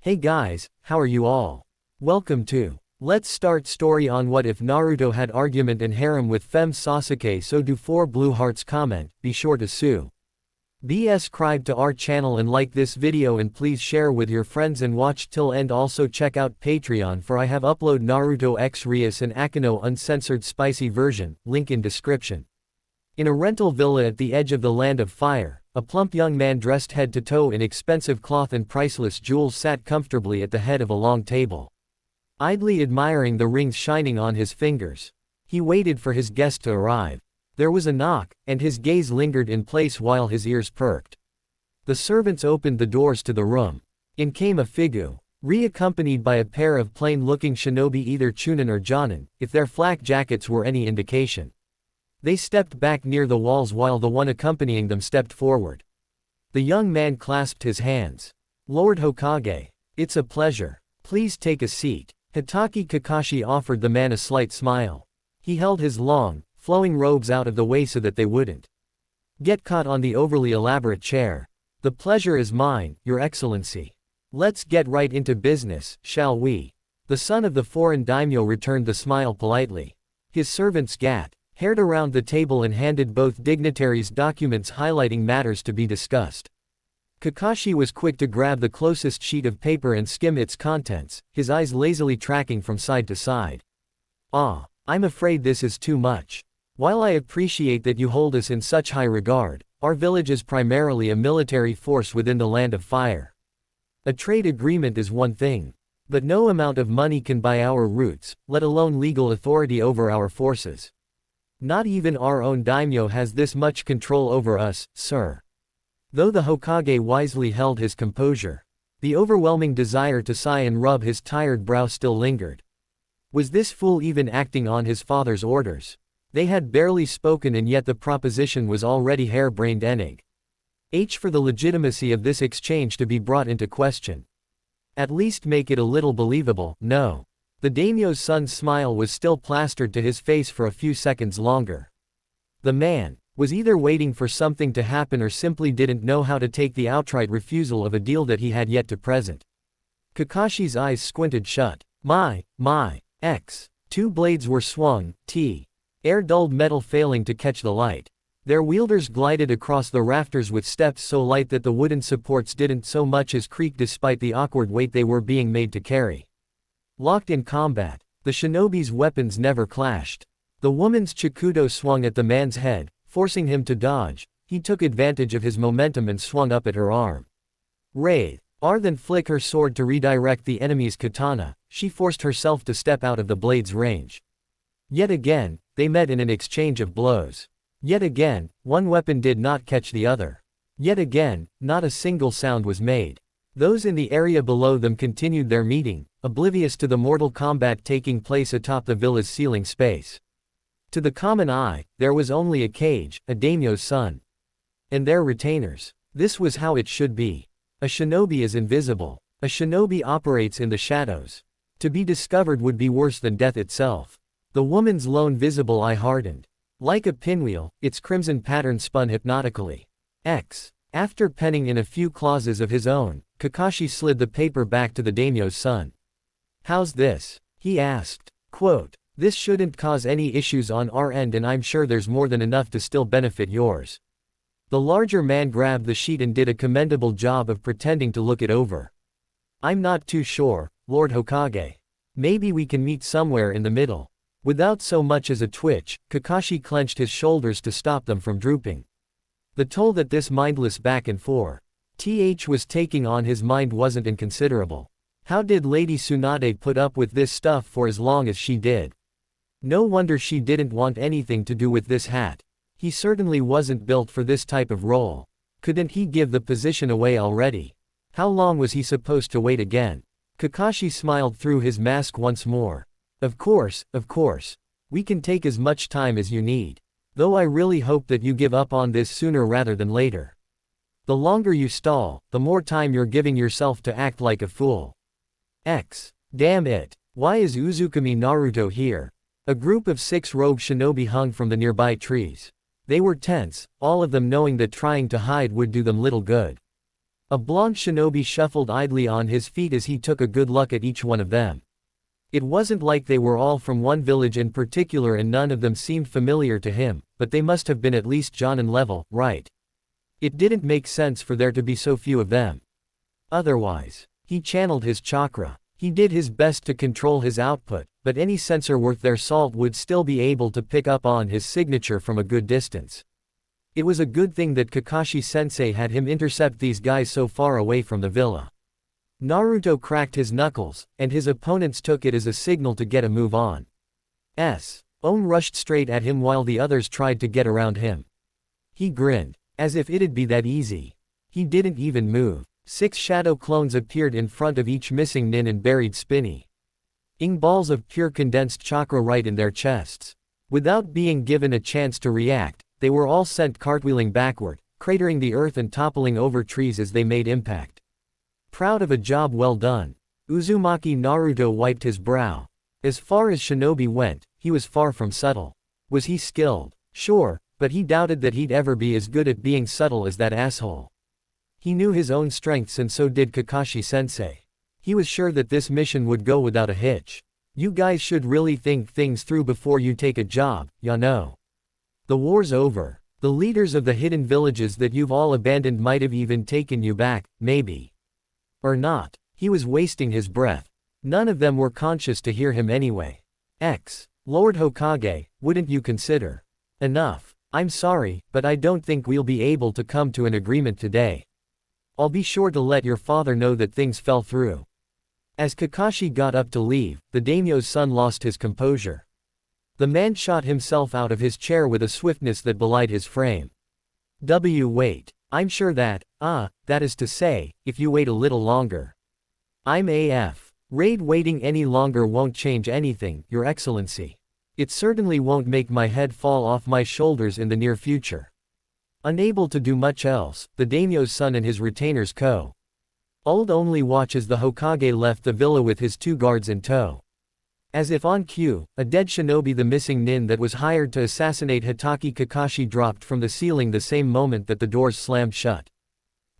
Hey guys, how are you all? Welcome to Let's Start Story on What If Naruto Had Argument and Harem with FEM SASUKE. So do 4 blue hearts. Comment, be sure to subscribe to our channel and like this video, and please share with your friends and watch till end. Also check out Patreon for I have upload Naruto X Rias and Akino uncensored spicy version, link in description. In a rental villa at the edge of the land of fire, a plump young man dressed head to toe in expensive cloth and priceless jewels sat comfortably at the head of a long table, idly admiring the rings shining on his fingers. He waited for his guest to arrive. There was a knock, and his gaze lingered in place while his ears perked. The servants opened the doors to the room. In came a Figu, accompanied by a pair of plain-looking shinobi, either Chunin or Jonin, if their flak jackets were any indication. They stepped back near the walls while the one accompanying them stepped forward. The young man clasped his hands. "Lord Hokage, it's a pleasure. Please take a seat." Hitaki Kakashi offered the man a slight smile. He held his long, flowing robes out of the way so that they wouldn't get caught on the overly elaborate chair. "The pleasure is mine, Your Excellency. Let's get right into business, shall we?" The son of the foreign daimyo returned the smile politely. His servants haired around the table and handed both dignitaries documents highlighting matters to be discussed. Kakashi was quick to grab the closest sheet of paper and skim its contents, his eyes lazily tracking from side to side. I'm afraid this is too much. While I appreciate that you hold us in such high regard, our village is primarily a military force within the land of fire. A trade agreement is one thing, but no amount of money can buy our roots, let alone legal authority over our forces. Not even our own daimyo has this much control over us, sir." Though the Hokage wisely held his composure, the overwhelming desire to sigh and rub his tired brow still lingered. Was this fool even acting on his father's orders? They had barely spoken and yet the proposition was already hair-brained enig. For the legitimacy of this exchange to be brought into question. At least make it a little believable. No. The daimyo's son's smile was still plastered to his face for a few seconds longer. The man was either waiting for something to happen or simply didn't know how to take the outright refusal of a deal that he had yet to present. Kakashi's eyes squinted shut. My. 2 blades were swung, air dulled metal failing to catch the light. Their wielders glided across the rafters with steps so light that the wooden supports didn't so much as creak despite the awkward weight they were being made to carry. Locked in combat, the shinobi's weapons never clashed. The woman's chikudo swung at the man's head, forcing him to dodge. He took advantage of his momentum and swung up at her arm. Rather than flick her sword to redirect the enemy's katana, she forced herself to step out of the blade's range. Yet again, they met in an exchange of blows. Yet again, one weapon did not catch the other. Yet again, not a single sound was made. Those in the area below them continued their meeting, oblivious to the mortal combat taking place atop the villa's ceiling space. To the common eye, there was only a cage, a daimyo's son, and their retainers. This was how it should be. A shinobi is invisible. A shinobi operates in the shadows. To be discovered would be worse than death itself. The woman's lone visible eye hardened. Like a pinwheel, its crimson pattern spun hypnotically. After penning in a few clauses of his own, Kakashi slid the paper back to the daimyo's son. "How's this?" he asked. Quote, "This shouldn't cause any issues on our end, and I'm sure there's more than enough to still benefit yours." The larger man grabbed the sheet and did a commendable job of pretending to look it over. "I'm not too sure, Lord Hokage. Maybe we can meet somewhere in the middle." Without so much as a twitch, Kakashi clenched his shoulders to stop them from drooping. The toll that this mindless back and forth was taking on his mind wasn't inconsiderable. How did Lady Tsunade put up with this stuff for as long as she did? No wonder she didn't want anything to do with this hat. He certainly wasn't built for this type of role. Couldn't he give the position away already? How long was he supposed to wait again? Kakashi smiled through his mask once more. Of course. We can take as much time as you need. Though I really hope that you give up on this sooner rather than later. The longer you stall, the more time you're giving yourself to act like a fool. Damn it. Why is Uzukami Naruto here? A group of 6 robed shinobi hung from the nearby trees. They were tense, all of them knowing that trying to hide would do them little good. A blonde shinobi shuffled idly on his feet as he took a good look at each one of them. It wasn't like they were all from one village in particular and none of them seemed familiar to him, but they must have been at least Jonin level, right? It didn't make sense for there to be so few of them. Otherwise, he channeled his chakra. He did his best to control his output, but any sensor worth their salt would still be able to pick up on his signature from a good distance. It was a good thing that Kakashi-sensei had him intercept these guys so far away from the villa. Naruto cracked his knuckles, and his opponents took it as a signal to get a move on. Ohm rushed straight at him while the others tried to get around him. He grinned, as if it'd be that easy. He didn't even move. 6 shadow clones appeared in front of each missing nin and buried spinny balls of pure condensed chakra right in their chests. Without being given a chance to react, they were all sent cartwheeling backward, cratering the earth and toppling over trees as they made impact. Proud of a job well done, Uzumaki Naruto wiped his brow. As far as shinobi went, he was far from subtle. Was he skilled? Sure, but he doubted that he'd ever be as good at being subtle as that asshole. He knew his own strengths and so did Kakashi-sensei. He was sure that this mission would go without a hitch. You guys should really think things through before you take a job, ya know. The war's over. The leaders of the hidden villages that you've all abandoned might have even taken you back, maybe. Or not. He was wasting his breath. None of them were conscious to hear him anyway. Lord Hokage, wouldn't you consider? Enough. I'm sorry, but I don't think we'll be able to come to an agreement today. I'll be sure to let your father know that things fell through. As Kakashi got up to leave, the daimyo's son lost his composure. The man shot himself out of his chair with a swiftness that belied his frame. Wait. I'm sure that is to say, if you wait a little longer. I'm AF. Raid waiting any longer won't change anything, Your Excellency. It certainly won't make my head fall off my shoulders in the near future. Unable to do much else, the daimyo's son and his retainers Uld only watch as the Hokage left the villa with his 2 guards in tow. As if on cue, a dead shinobi, the missing nin that was hired to assassinate Hitaki Kakashi, dropped from the ceiling the same moment that the doors slammed shut.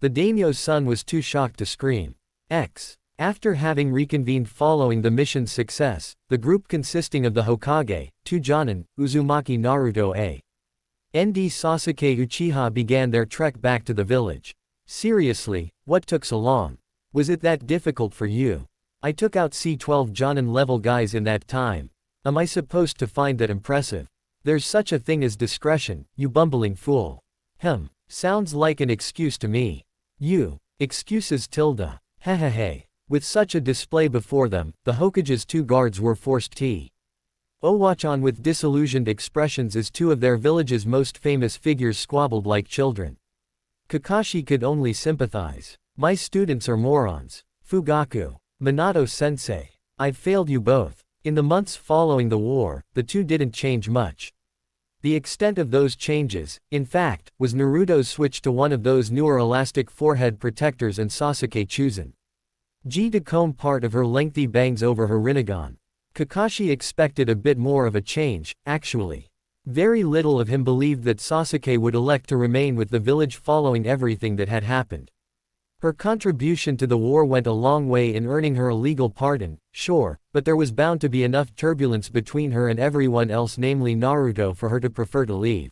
The daimyo's son was too shocked to scream. After having reconvened following the mission's success, the group consisting of the Hokage, 2 Jonin, Uzumaki Naruto and Sasuke Uchiha began their trek back to the village. Seriously, what took so long? Was it that difficult for you? I took out C12 Jonin level guys in that time. Am I supposed to find that impressive? There's such a thing as discretion, you bumbling fool. Sounds like an excuse to me. Excuses tilde. Hehehe. With such a display before them, the Hokage's 2 guards were forced to watch on with disillusioned expressions as 2 of their village's most famous figures squabbled like children. Kakashi could only sympathize. My students are morons. Fugaku. Minato-sensei. I've failed you both. In the months following the war, the 2 didn't change much. The extent of those changes, in fact, was Naruto's switch to one of those newer elastic forehead protectors and Sasuke chosen to comb part of her lengthy bangs over her Rinnegan. Kakashi expected a bit more of a change, actually. Very little of him believed that Sasuke would elect to remain with the village following everything that had happened. Her contribution to the war went a long way in earning her a legal pardon, sure, but there was bound to be enough turbulence between her and everyone else, namely Naruto, for her to prefer to leave.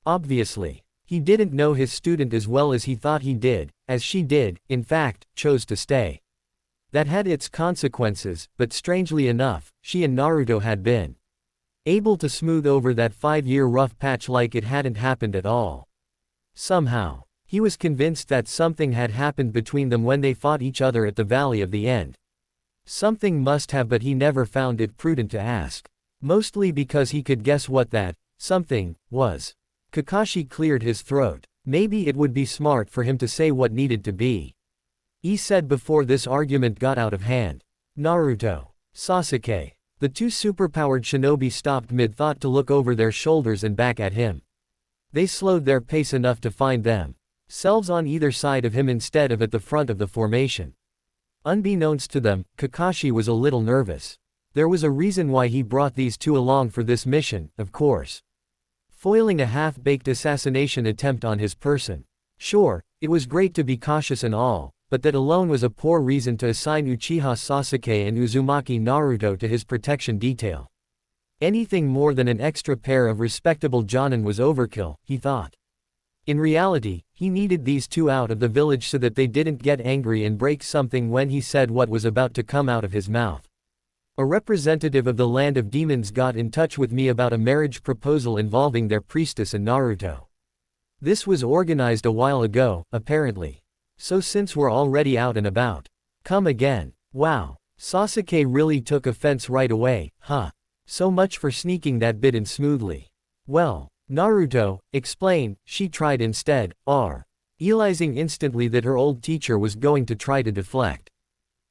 Obviously, he didn't know his student as well as he thought he did, as she did, in fact, chose to stay. That had its consequences, but strangely enough, she and Naruto had been able to smooth over that 5-year rough patch like it hadn't happened at all. Somehow, he was convinced that something had happened between them when they fought each other at the Valley of the End. Something must have, but he never found it prudent to ask. Mostly because he could guess what that something was. Kakashi cleared his throat. Maybe it would be smart for him to say what needed to be said before this argument got out of hand. Naruto. Sasuke. The 2 superpowered shinobi stopped mid-thought to look over their shoulders and back at him. They slowed their pace enough to find themselves on either side of him instead of at the front of the formation. Unbeknownst to them, Kakashi was a little nervous. There was a reason why he brought these 2 along for this mission, of course. Foiling a half-baked assassination attempt on his person. Sure, It was great to be cautious and all, but that alone was a poor reason to assign Uchiha Sasuke and Uzumaki Naruto to his protection detail. Anything more than an extra pair of respectable jonin was overkill, he thought. In reality, he needed these two out of the village so that they didn't get angry and break something when he said what was about to come out of his mouth. A representative of the Land of Demons got in touch with me about a marriage proposal involving their priestess and Naruto. This was organized a while ago, apparently. So since we're already out and about, come again. Wow. Sasuke really took offense right away, huh? So much for sneaking that bit in smoothly. Well, Naruto, explain, she tried instead, realizing instantly that her old teacher was going to try to deflect.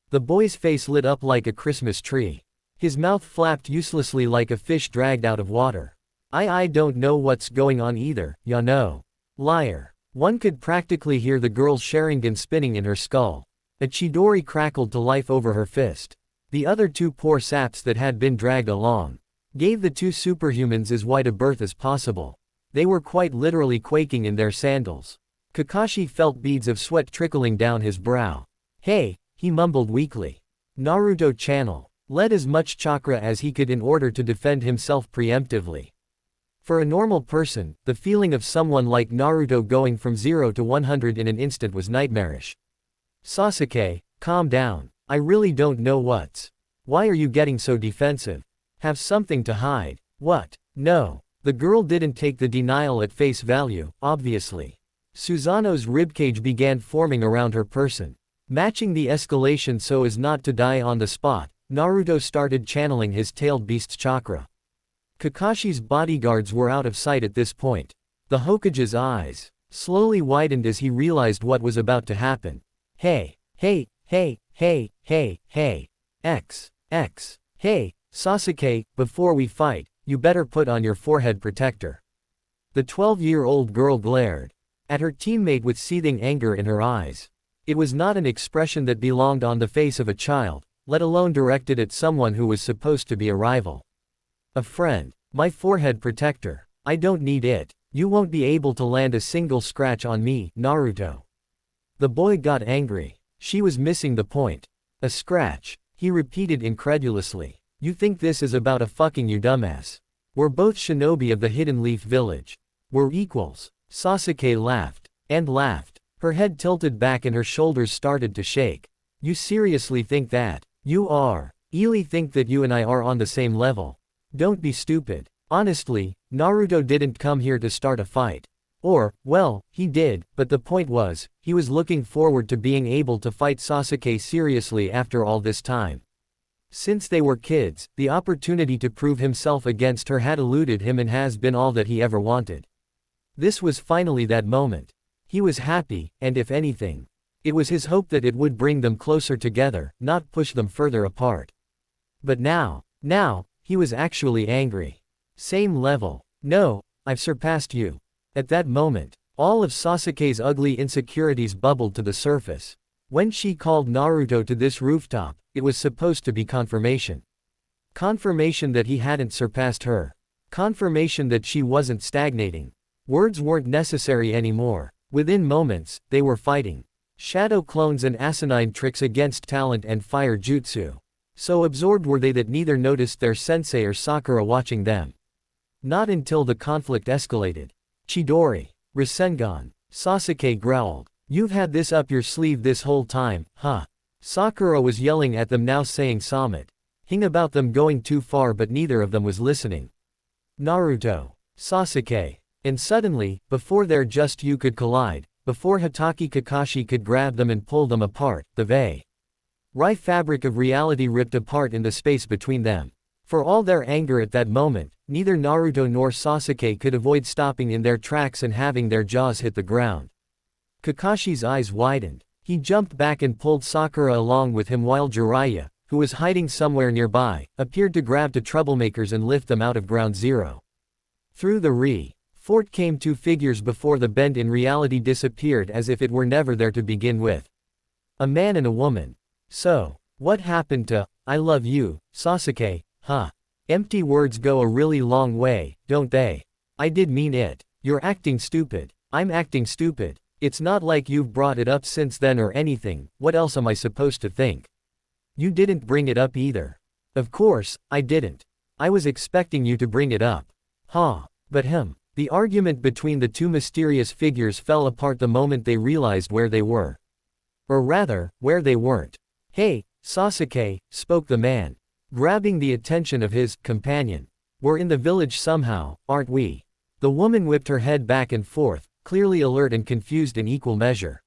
The boy's face lit up like a Christmas tree. His mouth flapped uselessly like a fish dragged out of water. I don't know what's going on either, ya know. Liar. One could practically hear the girl's Sharingan spinning in her skull. A Chidori crackled to life over her fist. The other two poor saps that had been dragged along gave the two superhumans as wide a berth as possible. They were quite literally quaking in their sandals. Kakashi felt beads of sweat trickling down his brow. Hey, he mumbled weakly. Naruto channel led as much chakra as he could in order to defend himself preemptively. For a normal person, the feeling of someone like Naruto going from 0 to 100 in an instant was nightmarish. Sasuke, calm down. I really don't know what's. Why are you getting so defensive? Have something to hide. What? No. The girl didn't take the denial at face value, obviously. Susanoo's ribcage began forming around her person. Matching the escalation so as not to die on the spot, Naruto started channeling his tailed beast's chakra. Kakashi's bodyguards were out of sight at this point. The Hokage's eyes slowly widened as he realized what was about to happen. Hey, hey, hey, hey, hey, hey. Hey, Sasuke, before we fight, you better put on your forehead protector. The 12-year-old girl glared at her teammate with seething anger in her eyes. It was not an expression that belonged on the face of a child, let alone directed at someone who was supposed to be a rival. A friend. My forehead protector. I don't need it. You won't be able to land a single scratch on me, Naruto. The boy got angry. She was missing the point. A scratch, he repeated incredulously. You think this is about a fucking you dumbass. We're both shinobi of the Hidden Leaf Village. We're equals. Sasuke laughed. And laughed. Her head tilted back and her shoulders started to shake. You seriously think that? You really think that you and I are on the same level? Don't be stupid. Honestly, Naruto didn't come here to start a fight. Or, well, he did, but the point was, he was looking forward to being able to fight Sasuke seriously after all this time. Since they were kids, the opportunity to prove himself against her had eluded him and has been all that he ever wanted. This was finally that moment. He was happy, and if anything, it was his hope that it would bring them closer together, not push them further apart. But now, he was actually angry. Same level. No, I've surpassed you. At that moment, all of Sasuke's ugly insecurities bubbled to the surface. When she called Naruto to this rooftop, it was supposed to be confirmation. Confirmation that he hadn't surpassed her. Confirmation that she wasn't stagnating. Words weren't necessary anymore. Within moments, they were fighting. Shadow clones and asinine tricks against talent and fire jutsu. So absorbed were they that neither noticed their sensei or Sakura watching them. Not until the conflict escalated. Chidori. Rasengan. Sasuke growled. You've had this up your sleeve this whole time, huh? Sakura was yelling at them now saying Samit. Hing about them going too far but neither of them was listening. Naruto. Sasuke. And suddenly, before their just you could collide, before Hatake Kakashi could grab them and pull them apart, the fabric of reality ripped apart in the space between them. For all their anger at that moment, neither Naruto nor Sasuke could avoid stopping in their tracks and having their jaws hit the ground. Kakashi's eyes widened. He jumped back and pulled Sakura along with him while Jiraiya, who was hiding somewhere nearby, appeared to grab the troublemakers and lift them out of ground zero. Through the fort came two figures before the bend in reality disappeared as if it were never there to begin with. A man and a woman. So, what happened to, I love you, Sasuke, huh? Empty words go a really long way, don't they? I did mean it. You're acting stupid. I'm acting stupid. It's not like you've brought it up since then or anything, what else am I supposed to think? You didn't bring it up either. Of course, I didn't. I was expecting you to bring it up. Huh. But The argument between the two mysterious figures fell apart the moment they realized where they were. Or rather, where they weren't. Hey, Sasuke, spoke the man, grabbing the attention of his companion. We're in the village somehow, aren't we? The woman whipped her head back and forth, clearly alert and confused in equal measure.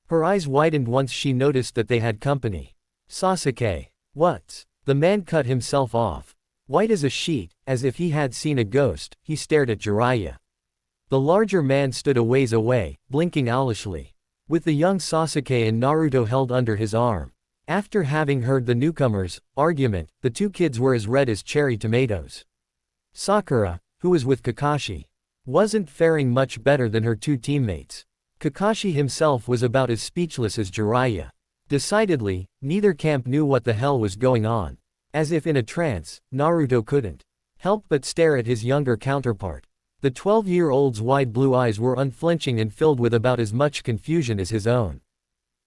Her eyes widened once she noticed that they had company. Sasuke. What's? The man cut himself off. White as a sheet, as if he had seen a ghost, he stared at Jiraiya. The larger man stood a ways away, blinking owlishly. With the young Sasuke and Naruto held under his arm. After having heard the newcomers' argument, the two kids were as red as cherry tomatoes. Sakura, who was with Kakashi, wasn't faring much better than her two teammates. Kakashi himself was about as speechless as Jiraiya. Decidedly, neither camp knew what the hell was going on. As if in a trance, Naruto couldn't help but stare at his younger counterpart. The 12-year-old's wide blue eyes were unflinching and filled with about as much confusion as his own.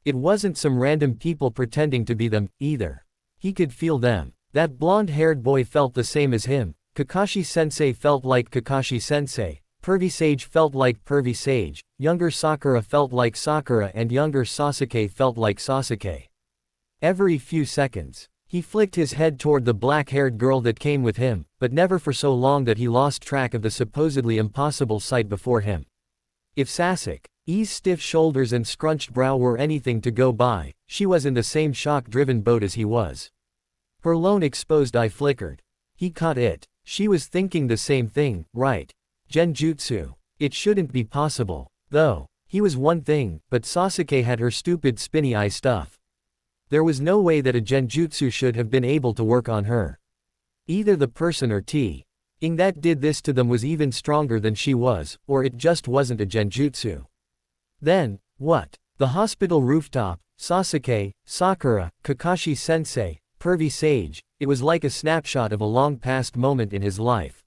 It wasn't some random people pretending to be them, either. He could feel them. That blonde-haired boy felt the same as him. Kakashi-sensei felt like Kakashi-sensei. Pervy Sage felt like Pervy Sage. Younger Sakura felt like Sakura and younger Sasuke felt like Sasuke. Every few seconds, he flicked his head toward the black-haired girl that came with him, but never for so long that he lost track of the supposedly impossible sight before him. If Sasuke's stiff shoulders and scrunched brow were anything to go by, she was in the same shock-driven boat as he was. Her lone exposed eye flickered. He caught it. She was thinking the same thing, right? Genjutsu. It shouldn't be possible. Though, he was one thing, but Sasuke had her stupid spinny eye stuff. There was no way that a genjutsu should have been able to work on her. Either the person or Ing that did this to them was even stronger than she was, or it just wasn't a genjutsu. Then, what? The hospital rooftop, Sasuke, Sakura, Kakashi-sensei, Pervy Sage, it was like a snapshot of a long-past moment in his life.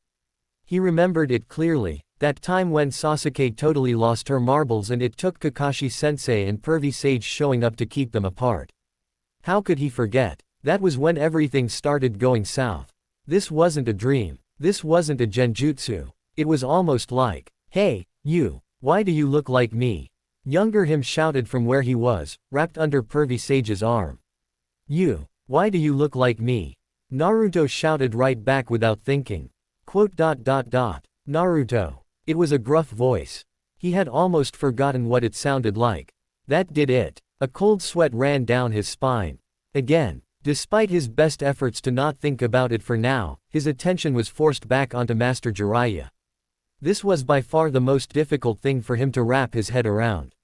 He remembered it clearly, that time when Sasuke totally lost her marbles and it took Kakashi-sensei and Pervy Sage showing up to keep them apart. How could he forget? That was when everything started going south. This wasn't a dream. This wasn't a genjutsu. It was almost like, hey, you, why do you look like me? Younger him shouted from where he was, wrapped under Pervy Sage's arm. You, why do you look like me? Naruto shouted right back without thinking. Naruto. It was a gruff voice. He had almost forgotten what it sounded like. That did it. A cold sweat ran down his spine. Again, despite his best efforts to not think about it for now, his attention was forced back onto Master Jiraiya. This was by far the most difficult thing for him to wrap his head around.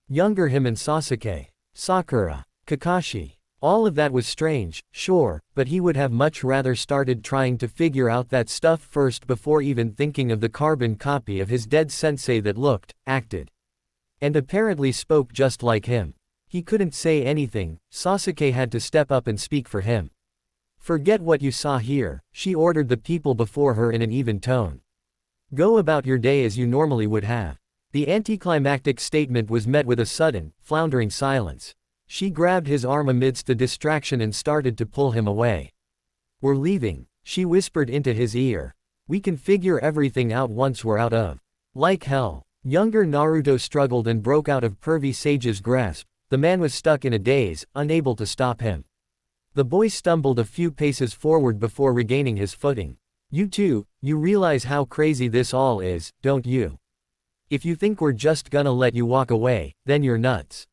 Younger him and Sasuke, Sakura, Kakashi. All of that was strange, sure, but he would have much rather started trying to figure out that stuff first before even thinking of the carbon copy of his dead sensei that looked, acted, and apparently spoke just like him. He couldn't say anything. Sasuke had to step up and speak for him. Forget what you saw here, she ordered the people before her in an even tone. Go about your day as you normally would have. The anticlimactic statement was met with a sudden, floundering silence. She grabbed his arm amidst the distraction and started to pull him away. We're leaving, she whispered into his ear. We can figure everything out once we're out of. Like hell. Younger Naruto struggled and broke out of Pervy Sage's grasp. The man was stuck in a daze, unable to stop him. The boy stumbled a few paces forward before regaining his footing. You two, you realize how crazy this all is, don't you? If you think we're just gonna let you walk away, then you're nuts.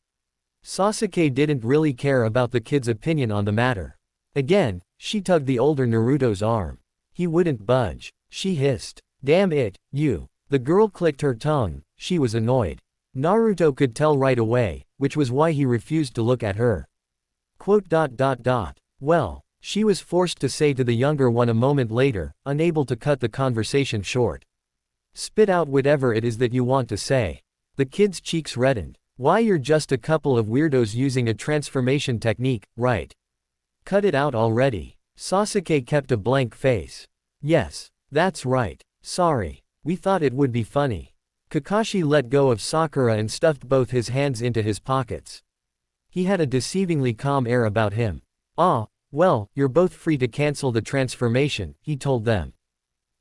Sasuke didn't really care about the kid's opinion on the matter. Again, she tugged the older Naruto's arm. He wouldn't budge. She hissed. Damn it, you. The girl clicked her tongue. She was annoyed. Naruto could tell right away, which was why he refused to look at her. Well, she was forced to say to the younger one a moment later, unable to cut the conversation short. Spit out whatever it is that you want to say. The kid's cheeks reddened. Why, you're just a couple of weirdos using a transformation technique, right? Cut it out already. Sasuke kept a blank face. Yes, that's right. Sorry. We thought it would be funny. Kakashi let go of Sakura and stuffed both his hands into his pockets. He had a deceivingly calm air about him. "Ah, well, you're both free to cancel the transformation," he told them.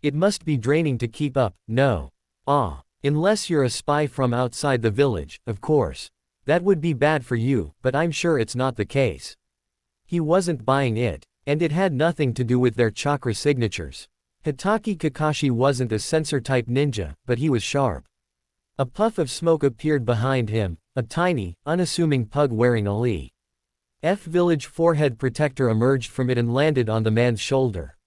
"It must be draining to keep up, no? Ah, unless you're a spy from outside the village, of course. That would be bad for you, but I'm sure it's not the case." He wasn't buying it. And it had nothing to do with their chakra signatures. Hitaki Kakashi wasn't a sensor-type ninja, but he was sharp. A puff of smoke appeared behind him, a tiny, unassuming pug wearing a Lee F Village forehead protector emerged from it and landed on the man's shoulder.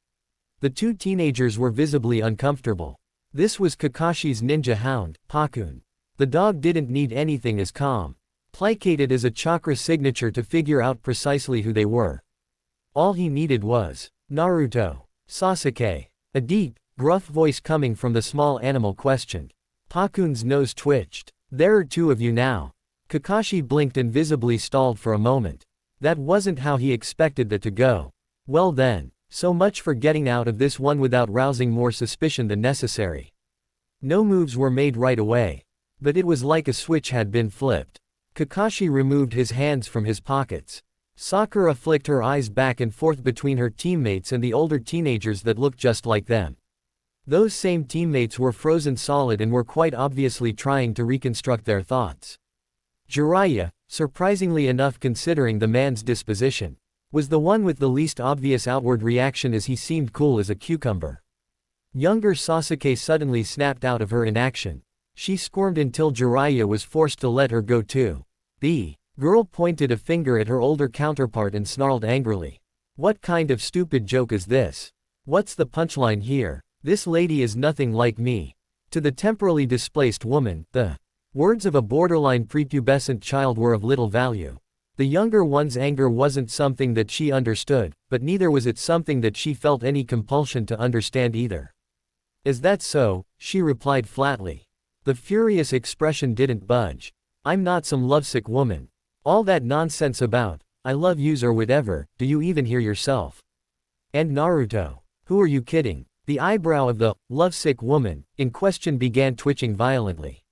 The two teenagers were visibly uncomfortable. This was Kakashi's ninja hound, Pakun. The dog didn't need anything as calm, placated as a chakra signature to figure out precisely who they were. All he needed was Naruto. Sasuke. A deep, gruff voice coming from the small animal questioned. Pakun's nose twitched. "There are two of you now." Kakashi blinked and visibly stalled for a moment. That wasn't how he expected that to go. Well then, so much for getting out of this one without rousing more suspicion than necessary. No moves were made right away. But it was like a switch had been flipped. Kakashi removed his hands from his pockets. Sakura flicked her eyes back and forth between her teammates and the older teenagers that looked just like them. Those same teammates were frozen solid and were quite obviously trying to reconstruct their thoughts. Jiraiya, surprisingly enough considering the man's disposition, was the one with the least obvious outward reaction as he seemed cool as a cucumber. Younger Sasuke suddenly snapped out of her inaction. She squirmed until Jiraiya was forced to let her go too. The girl pointed a finger at her older counterpart and snarled angrily. "What kind of stupid joke is this? What's the punchline here? This lady is nothing like me." To the temporally displaced woman, the words of a borderline prepubescent child were of little value. The younger one's anger wasn't something that she understood, but neither was it something that she felt any compulsion to understand either. "Is that so?" she replied flatly. The furious expression didn't budge. "I'm not some lovesick woman. All that nonsense about, I love yous or whatever, do you even hear yourself? And Naruto? Who are you kidding?" The eyebrow of the lovesick woman in question began twitching violently.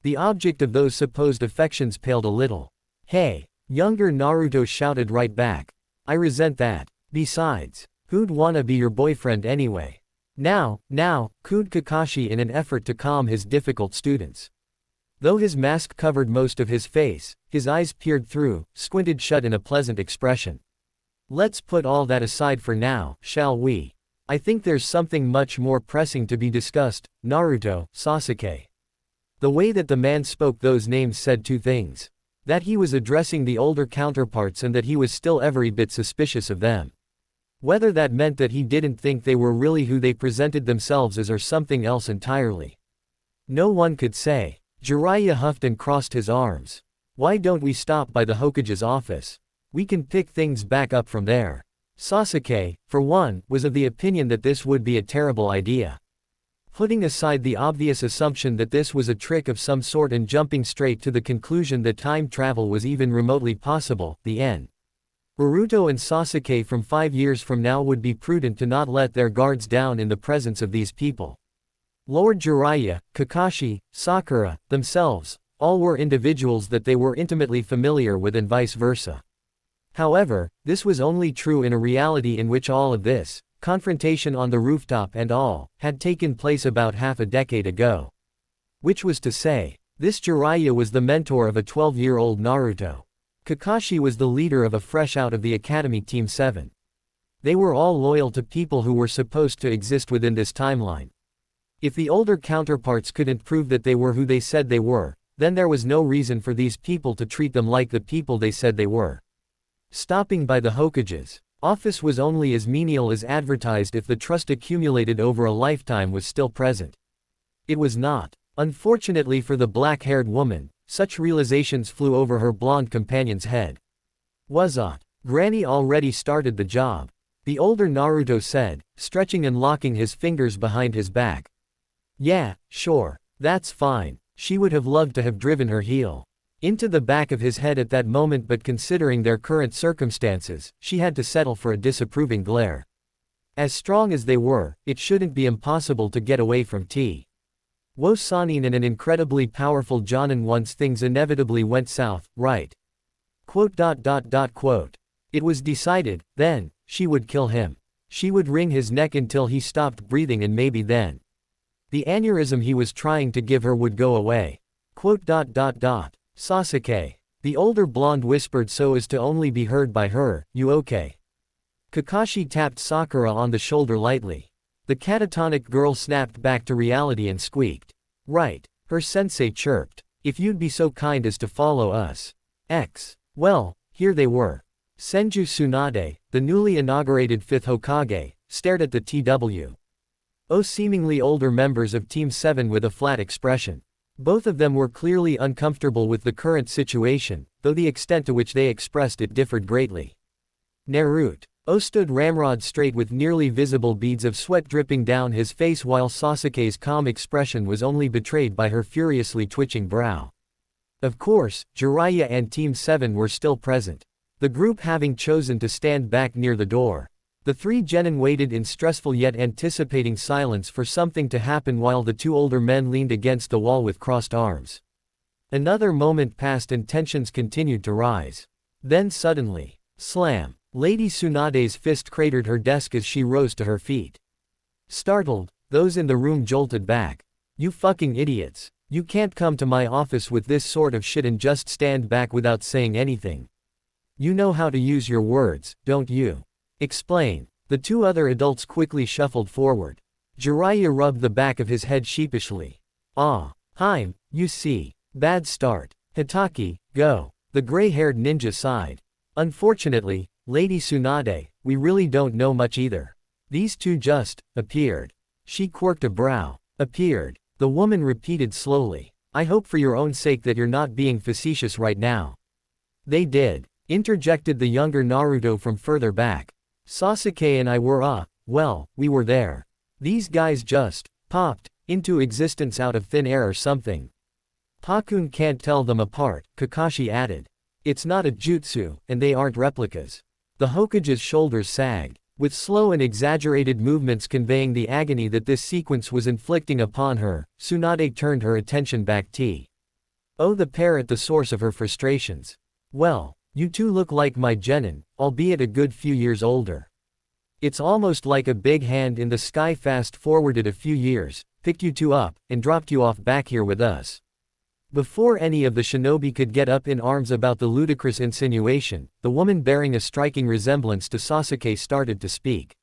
The object of those supposed affections paled a little. "Hey!" Younger Naruto shouted right back. "I resent that. Besides, who'd wanna be your boyfriend anyway?" Now, cooed Kakashi in an effort to calm his difficult students. Though his mask covered most of his face, his eyes peered through, squinted shut in a pleasant expression. "Let's put all that aside for now, shall we? I think there's something much more pressing to be discussed, Naruto, Sasuke." The way that the man spoke those names said two things. That he was addressing the older counterparts and that he was still every bit suspicious of them. Whether that meant that he didn't think they were really who they presented themselves as or something else entirely, no one could say. Jiraiya huffed and crossed his arms. "Why don't we stop by the Hokage's office? We can pick things back up from there." Sasuke, for one, was of the opinion that this would be a terrible idea. Putting aside the obvious assumption that this was a trick of some sort and jumping straight to the conclusion that time travel was even remotely possible, the Naruto and Sasuke from 5 years from now would be prudent to not let their guards down in the presence of these people. Lord Jiraiya, Kakashi, Sakura, themselves, all were individuals that they were intimately familiar with and vice versa. However, this was only true in a reality in which all of this, confrontation on the rooftop and all, had taken place about half a decade ago. Which was to say, this Jiraiya was the mentor of a 12-year-old Naruto. Kakashi was the leader of a fresh out of the Academy Team 7. They were all loyal to people who were supposed to exist within this timeline. If the older counterparts couldn't prove that they were who they said they were, then there was no reason for these people to treat them like the people they said they were. Stopping by the Hokage's office was only as menial as advertised if the trust accumulated over a lifetime was still present. It was not. Unfortunately for the black-haired woman, such realizations flew over her blonde companion's head. "Wasn't Granny already started the job?" the older Naruto said, stretching and locking his fingers behind his back. "Yeah, sure. That's fine. She would have loved to have driven her heel into the back of his head at that moment, but considering their current circumstances, she had to settle for a disapproving glare. As strong as they were, it shouldn't be impossible to get away from T. Wo Sanin and an incredibly powerful Jonin once things inevitably went south, right? Quote. It was decided, then, she would kill him. She would wring his neck until he stopped breathing and maybe then. The aneurysm he was trying to give her would go away. Sasuke. The older blonde whispered so as to only be heard by her, you okay? Kakashi tapped Sakura on the shoulder lightly. The catatonic girl snapped back to reality and squeaked. Right, her sensei chirped. If you'd be so kind as to follow us. Well, here they were. Senju Tsunade, the newly inaugurated 5th Hokage, stared at the TWO seemingly older members of Team 7 with a flat expression. Both of them were clearly uncomfortable with the current situation, though the extent to which they expressed it differed greatly. Naruto stood ramrod straight with nearly visible beads of sweat dripping down his face while Sasuke's calm expression was only betrayed by her furiously twitching brow. Of course, Jiraiya and Team 7 were still present. The group having chosen to stand back near the door. The three genin waited in stressful yet anticipating silence for something to happen while the two older men leaned against the wall with crossed arms. Another moment passed and tensions continued to rise. Then suddenly, slam! Lady Tsunade's fist cratered her desk as she rose to her feet. Startled, those in the room jolted back. You fucking idiots. You can't come to my office with this sort of shit and just stand back without saying anything. You know how to use your words, don't you? Explain. The two other adults quickly shuffled forward. Jiraiya rubbed the back of his head sheepishly. Haim, you see. Bad start. Hitaki, go. The gray-haired ninja sighed. Unfortunately, Lady Tsunade, we really don't know much either. These two just appeared. She quirked a brow. Appeared. The woman repeated slowly. I hope for your own sake that you're not being facetious right now. They did. Interjected the younger Naruto from further back. Sasuke and I were well, we were there. These guys just popped into existence out of thin air or something. Pakun can't tell them apart, Kakashi added. It's not a jutsu, and they aren't replicas. The Hokage's shoulders sagged, with slow and exaggerated movements conveying the agony that this sequence was inflicting upon her. Tsunade turned her attention back the pair at the source of her frustrations. Well, you two look like my genin, albeit a good few years older. It's almost like a big hand in the sky fast-forwarded a few years, picked you two up, and dropped you off back here with us. Before any of the shinobi could get up in arms about the ludicrous insinuation, the woman bearing a striking resemblance to Sasuke started to speak.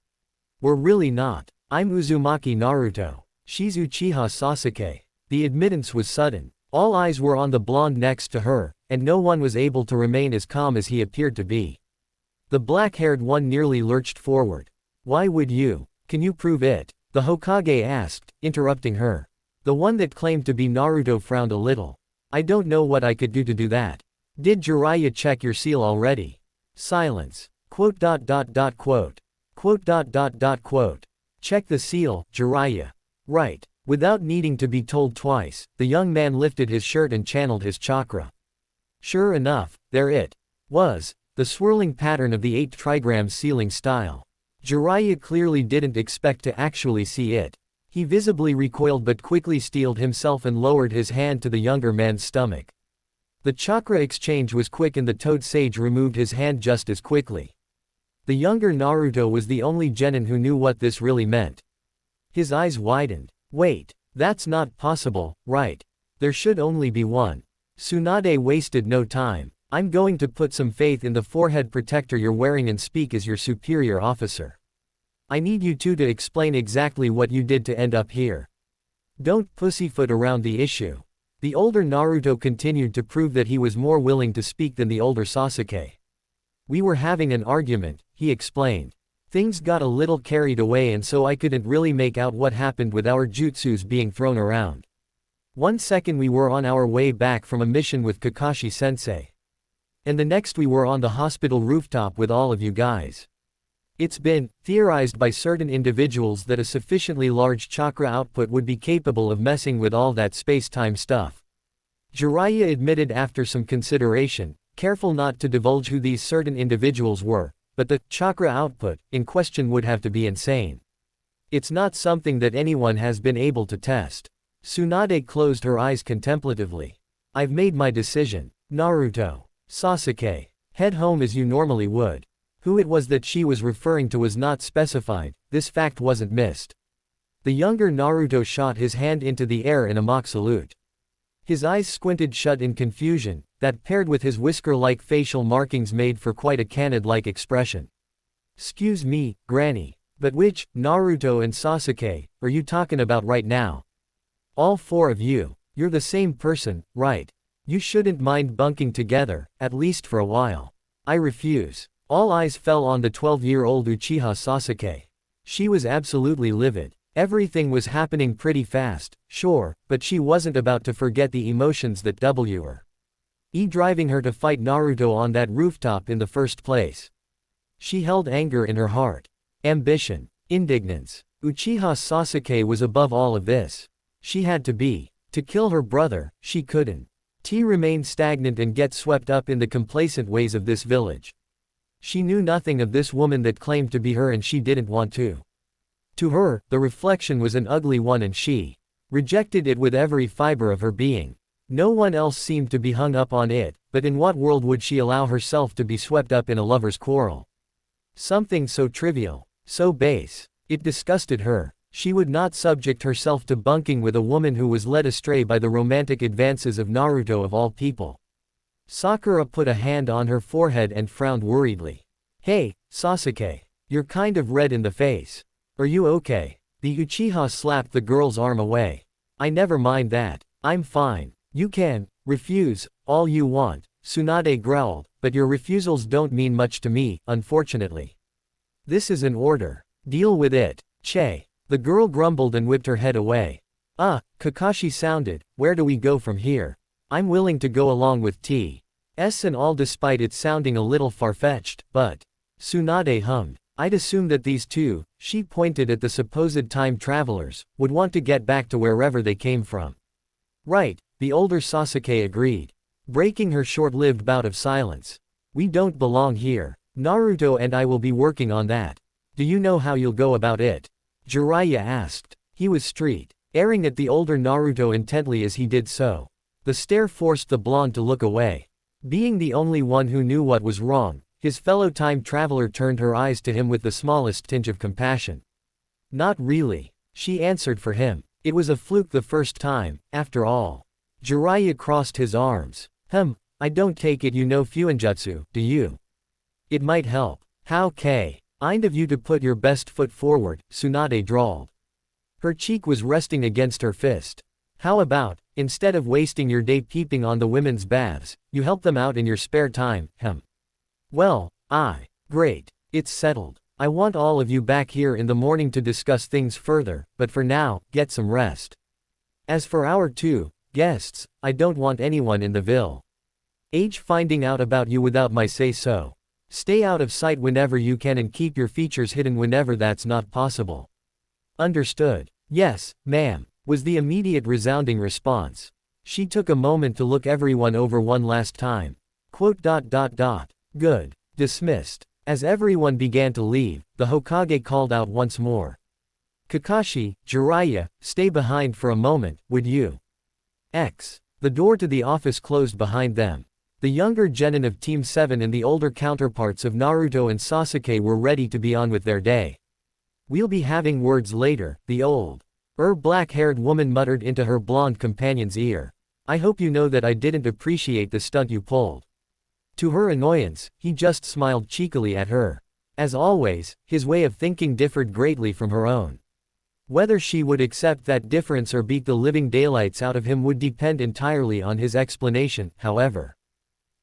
We're really not. I'm Uzumaki Naruto. She's Uchiha Sasuke. The admittance was sudden. All eyes were on the blonde next to her, and no one was able to remain as calm as he appeared to be. The black-haired one nearly lurched forward. Why would you? Can you prove it? The Hokage asked, interrupting her. The one that claimed to be Naruto frowned a little. I don't know what I could do to do that. Did Jiraiya check your seal already? Silence. Quote. Check the seal, Jiraiya. Right. Without needing to be told twice, the young man lifted his shirt and channeled his chakra. Sure enough, there it was, the swirling pattern of the 8 trigrams sealing style. Jiraiya clearly didn't expect to actually see it. He visibly recoiled but quickly steeled himself and lowered his hand to the younger man's stomach. The chakra exchange was quick and the Toad Sage removed his hand just as quickly. The younger Naruto was the only genin who knew what this really meant. His eyes widened. Wait, that's not possible, right? There should only be one. Tsunade wasted no time. I'm going to put some faith in the forehead protector you're wearing and speak as your superior officer. I need you two to explain exactly what you did to end up here. Don't pussyfoot around the issue. The older Naruto continued to prove that he was more willing to speak than the older Sasuke. We were having an argument, he explained. Things got a little carried away and so I couldn't really make out what happened with our jutsus being thrown around. 1 second we were on our way back from a mission with Kakashi-sensei. And the next we were on the hospital rooftop with all of you guys. It's been theorized by certain individuals that a sufficiently large chakra output would be capable of messing with all that space-time stuff. Jiraiya admitted after some consideration, careful not to divulge who these certain individuals were, but the chakra output in question would have to be insane. It's not something that anyone has been able to test. Tsunade closed her eyes contemplatively. I've made my decision. Naruto. Sasuke. Head home as you normally would. Who it was that she was referring to was not specified, this fact wasn't missed. The younger Naruto shot his hand into the air in a mock salute. His eyes squinted shut in confusion, that paired with his whisker-like facial markings made for quite a Kaned-like expression. "'Excuse me, Granny, but which, Naruto and Sasuke, are you talking about right now? All four of you, you're the same person, right? You shouldn't mind bunking together, at least for a while. I refuse." All eyes fell on the 12-year-old Uchiha Sasuke. She was absolutely livid. Everything was happening pretty fast, sure, but she wasn't about to forget the emotions that were driving her to fight Naruto on that rooftop in the first place. She held anger in her heart. Ambition. Indignance. Uchiha Sasuke was above all of this. She had to be. To kill her brother, she couldn't. Remain stagnant and get swept up in the complacent ways of this village. She knew nothing of this woman that claimed to be her and she didn't want to. To her, the reflection was an ugly one and she rejected it with every fiber of her being. No one else seemed to be hung up on it, but in what world would she allow herself to be swept up in a lover's quarrel? Something so trivial, so base. It disgusted her. She would not subject herself to bunking with a woman who was led astray by the romantic advances of Naruto of all people. Sakura put a hand on her forehead and frowned worriedly. "Hey, Sasuke. You're kind of red in the face. Are you okay?" The Uchiha slapped the girl's arm away. "I never mind that. I'm fine. You can refuse all you want," Tsunade growled, "but your refusals don't mean much to me, unfortunately. This is an order. Deal with it." "Che." The girl grumbled and whipped her head away. Kakashi sounded, "Where do we go from here? I'm willing to go along with T.S. and all despite it sounding a little far-fetched, but..." Tsunade hummed. "I'd assume that these two," she pointed at the supposed time travelers, "would want to get back to wherever they came from." "Right," the older Sasuke agreed, breaking her short-lived bout of silence. "We don't belong here. Naruto and I will be working on that. Do you know how you'll go about it?" Jiraiya asked. He was staring at the older Naruto intently as he did so. The stare forced the blonde to look away. Being the only one who knew what was wrong, his fellow time traveler turned her eyes to him with the smallest tinge of compassion. "Not really," she answered for him. "It was a fluke the first time, after all." Jiraiya crossed his arms. I don't take it you know Fuinjutsu, do you? It might help." "How kind of you to put your best foot forward," Tsunade drawled. Her cheek was resting against her fist. "How about, instead of wasting your day peeping on the women's baths, you help them out in your spare time, Well, great. It's settled. I want all of you back here in the morning to discuss things further, but for now, get some rest. As for our two guests, I don't want anyone in the village finding out about you without my say-so. Stay out of sight whenever you can and keep your features hidden whenever that's not possible." "Understood. Yes, ma'am," was the immediate resounding response. She took a moment to look everyone over one last time. "Good. Dismissed." As everyone began to leave, the Hokage called out once more. "Kakashi, Jiraiya, stay behind for a moment, would you?" The door to the office closed behind them. The younger genin of Team 7 and the older counterparts of Naruto and Sasuke were ready to be on with their day. "We'll be having words later," the black-haired woman muttered into her blonde companion's ear. "I hope you know that I didn't appreciate the stunt you pulled." To her annoyance, he just smiled cheekily at her. As always, his way of thinking differed greatly from her own. Whether she would accept that difference or beat the living daylights out of him would depend entirely on his explanation, however.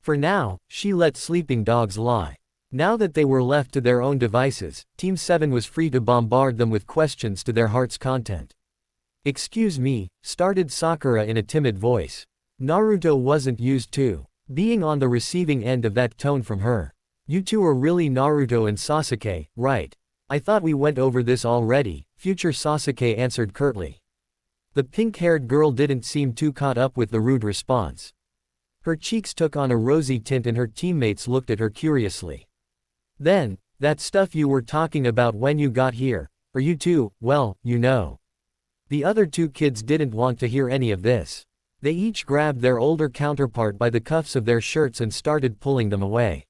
For now, she let sleeping dogs lie. Now that they were left to their own devices, Team 7 was free to bombard them with questions to their heart's content. "Excuse me," started Sakura in a timid voice. Naruto wasn't used to being on the receiving end of that tone from her. "You two are really Naruto and Sasuke, right? I thought we went over this already," future Sasuke answered curtly. The pink-haired girl didn't seem too caught up with the rude response. Her cheeks took on a rosy tint and her teammates looked at her curiously. "Then, that stuff you were talking about when you got here, are you two, well, you know?" The other two kids didn't want to hear any of this. They each grabbed their older counterpart by the cuffs of their shirts and started pulling them away.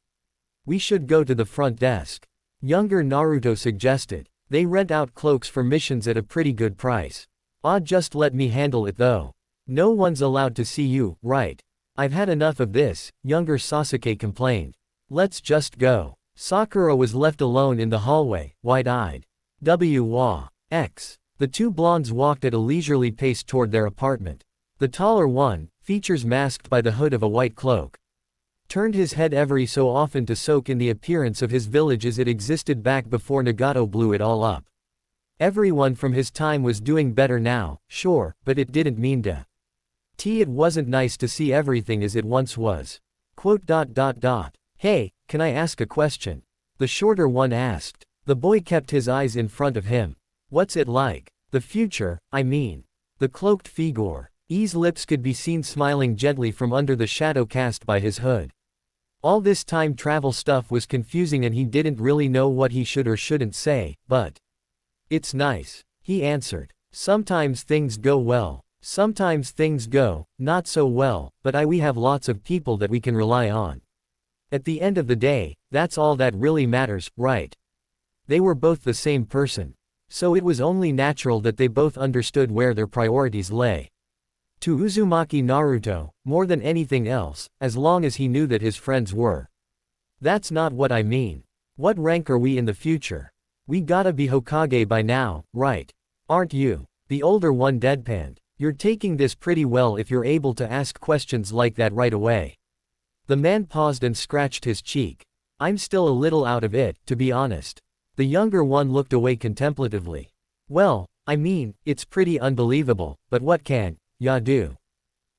We should go to the front desk. Younger Naruto suggested. They rent out cloaks for missions at a pretty good price. Just let me handle it though. No one's allowed to see you, right? I've had enough of this, younger Sasuke complained. Let's just go. Sakura was left alone in the hallway, wide-eyed. X. The two blondes walked at a leisurely pace toward their apartment. The taller one, features masked by the hood of a white cloak, turned his head every so often to soak in the appearance of his village as it existed back before Nagato blew it all up. Everyone from his time was doing better now, sure, but it didn't mean to. It wasn't nice to see everything as it once was. Hey, can I ask a question? The shorter one asked. The boy kept his eyes in front of him. What's it like? The future, I mean. The cloaked figure's lips could be seen smiling gently from under the shadow cast by his hood. All this time travel stuff was confusing and he didn't really know what he should or shouldn't say, but it's nice, he answered. Sometimes things go well. Sometimes things go not so well, but we have lots of people that we can rely on. At the end of the day, that's all that really matters, right? They were both the same person. So it was only natural that they both understood where their priorities lay. To Uzumaki Naruto, more than anything else, as long as he knew that his friends were. That's not what I mean. What rank are we in the future? We gotta be Hokage by now, right? Aren't you? The older one deadpanned. You're taking this pretty well if you're able to ask questions like that right away. The man paused and scratched his cheek. I'm still a little out of it, to be honest. The younger one looked away contemplatively. Well, I mean, it's pretty unbelievable, but what can ya do?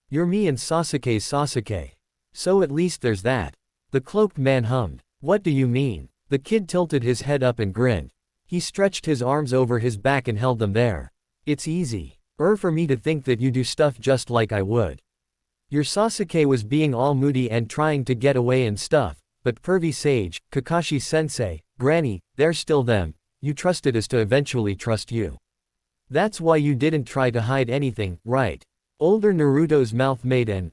You're me and Sasuke's Sasuke. So at least there's that. The cloaked man hummed. What do you mean? The kid tilted his head up and grinned. He stretched his arms over his back and held them there. It's easy for me to think that you do stuff just like I would. Your Sasuke was being all moody and trying to get away and stuff, but pervy sage, Kakashi-sensei, Granny, they're still them. You trusted us to eventually trust you. That's why you didn't try to hide anything, right? Older Naruto's mouth made an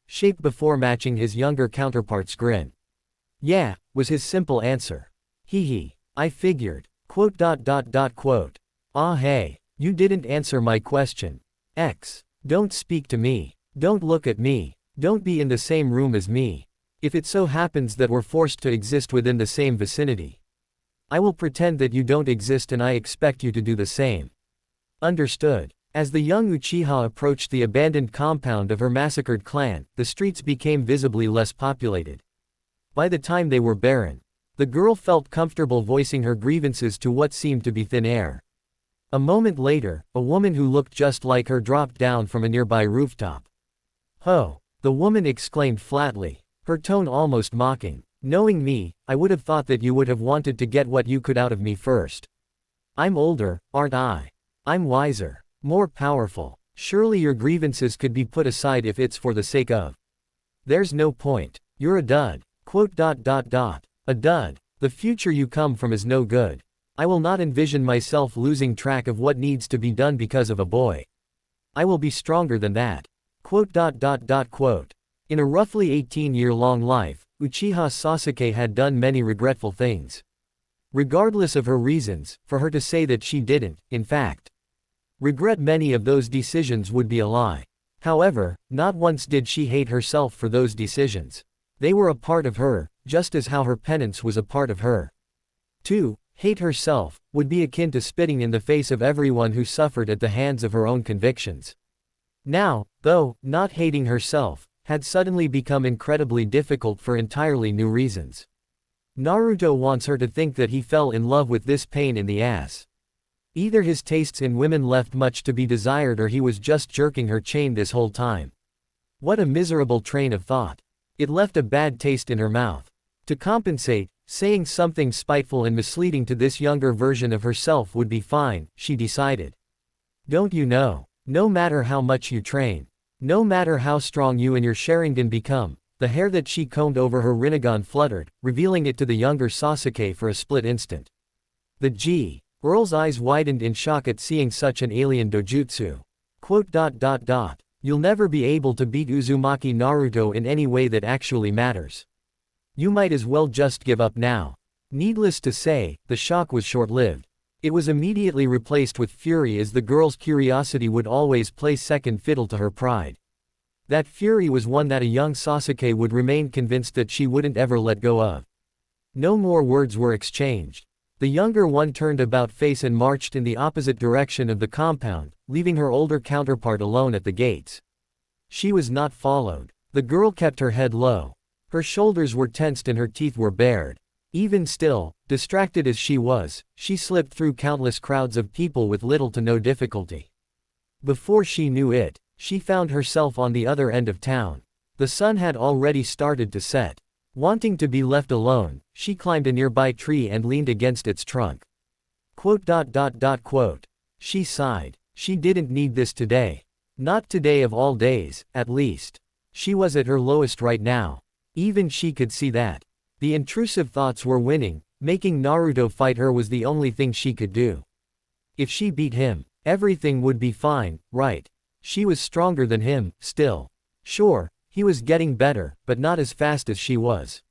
shape before matching his younger counterpart's grin. Yeah, was his simple answer. Hee, I figured. Hey, you didn't answer my question. Don't speak to me. Don't look at me. Don't be in the same room as me. If it so happens that we're forced to exist within the same vicinity, I will pretend that you don't exist and I expect you to do the same. Understood. As the young Uchiha approached the abandoned compound of her massacred clan, the streets became visibly less populated. By the time they were barren, the girl felt comfortable voicing her grievances to what seemed to be thin air. A moment later, a woman who looked just like her dropped down from a nearby rooftop. Ho! The woman exclaimed flatly, her tone almost mocking. Knowing me, I would have thought that you would have wanted to get what you could out of me first. I'm older, aren't I? I'm wiser, more powerful. Surely your grievances could be put aside if it's for the sake of. There's no point. You're a dud. A dud. The future you come from is no good. I will not envision myself losing track of what needs to be done because of a boy. I will be stronger than that. In a roughly 18-year-long life, Uchiha Sasuke had done many regretful things. Regardless of her reasons, for her to say that she didn't, in fact, regret many of those decisions would be a lie. However, not once did she hate herself for those decisions. They were a part of her, just as how her penance was a part of her. To hate herself would be akin to spitting in the face of everyone who suffered at the hands of her own convictions. Now, though, not hating herself had suddenly become incredibly difficult for entirely new reasons. Naruto wants her to think that he fell in love with this pain in the ass. Either his tastes in women left much to be desired or he was just jerking her chain this whole time. What a miserable train of thought. It left a bad taste in her mouth. To compensate, saying something spiteful and misleading to this younger version of herself would be fine, she decided. Don't you know, no matter how much you train, no matter how strong you and your Sharingan become, the hair that she combed over her Rinnegan fluttered, revealing it to the younger Sasuke for a split instant. The Earl's eyes widened in shock at seeing such an alien dojutsu. Quote. You'll never be able to beat Uzumaki Naruto in any way that actually matters. You might as well just give up now. Needless to say, the shock was short-lived. It was immediately replaced with fury as the girl's curiosity would always play second fiddle to her pride. That fury was one that a young Sasuke would remain convinced that she wouldn't ever let go of. No more words were exchanged. The younger one turned about face and marched in the opposite direction of the compound, leaving her older counterpart alone at the gates. She was not followed. The girl kept her head low. Her shoulders were tensed and her teeth were bared. Even still, distracted as she was, she slipped through countless crowds of people with little to no difficulty. Before she knew it, she found herself on the other end of town. The sun had already started to set. Wanting to be left alone, she climbed a nearby tree and leaned against its trunk. Quote. She sighed. She didn't need this today. Not today of all days, at least. She was at her lowest right now. Even she could see that. The intrusive thoughts were winning. Making Naruto fight her was the only thing she could do. If she beat him, everything would be fine, right? She was stronger than him, still. Sure, he was getting better, but not as fast as she was.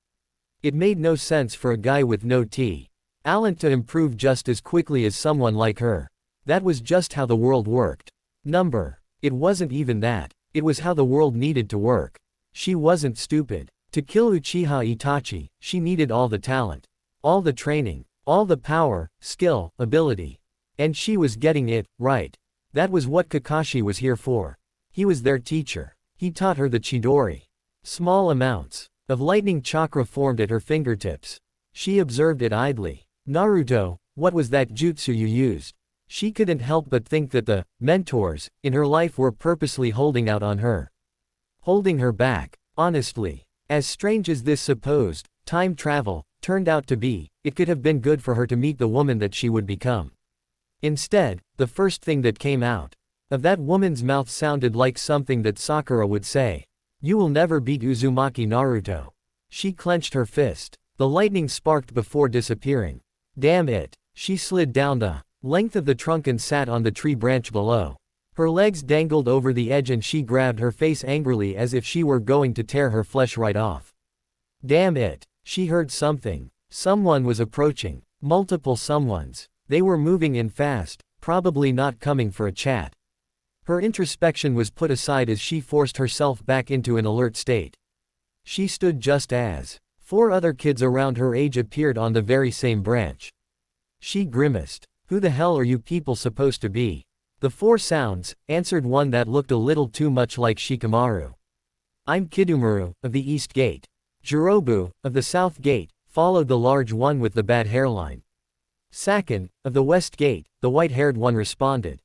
It made no sense for a guy with no talent to improve just as quickly as someone like her. That was just how the world worked. It wasn't even that. It was how the world needed to work. She wasn't stupid. To kill Uchiha Itachi, she needed all the talent. All the training. All the power, skill, ability. And she was getting it, right. That was what Kakashi was here for. He was their teacher. He taught her the Chidori. Small amounts of lightning chakra formed at her fingertips. She observed it idly. Naruto, what was that jutsu you used? She couldn't help but think that the mentors in her life were purposely holding out on her. Holding her back. Honestly, as strange as this supposed time travel turned out to be, it could have been good for her to meet the woman that she would become. Instead, the first thing that came out of that woman's mouth sounded like something that Sakura would say. You will never beat Uzumaki Naruto. She clenched her fist. The lightning sparked before disappearing. Damn it. She slid down the length of the trunk and sat on the tree branch below. Her legs dangled over the edge and she grabbed her face angrily as if she were going to tear her flesh right off. Damn it. She heard something. Someone was approaching. Multiple someones. They were moving in fast, probably not coming for a chat. Her introspection was put aside as she forced herself back into an alert state. She stood just as 4 other kids around her age appeared on the very same branch. She grimaced. Who the hell are you people supposed to be? The 4 sounds, answered one that looked a little too much like Shikamaru. I'm Kidomaru, of the East Gate. Jirobu, of the South Gate, followed the large one with the bad hairline. Sakin, of the West Gate, the white-haired one responded.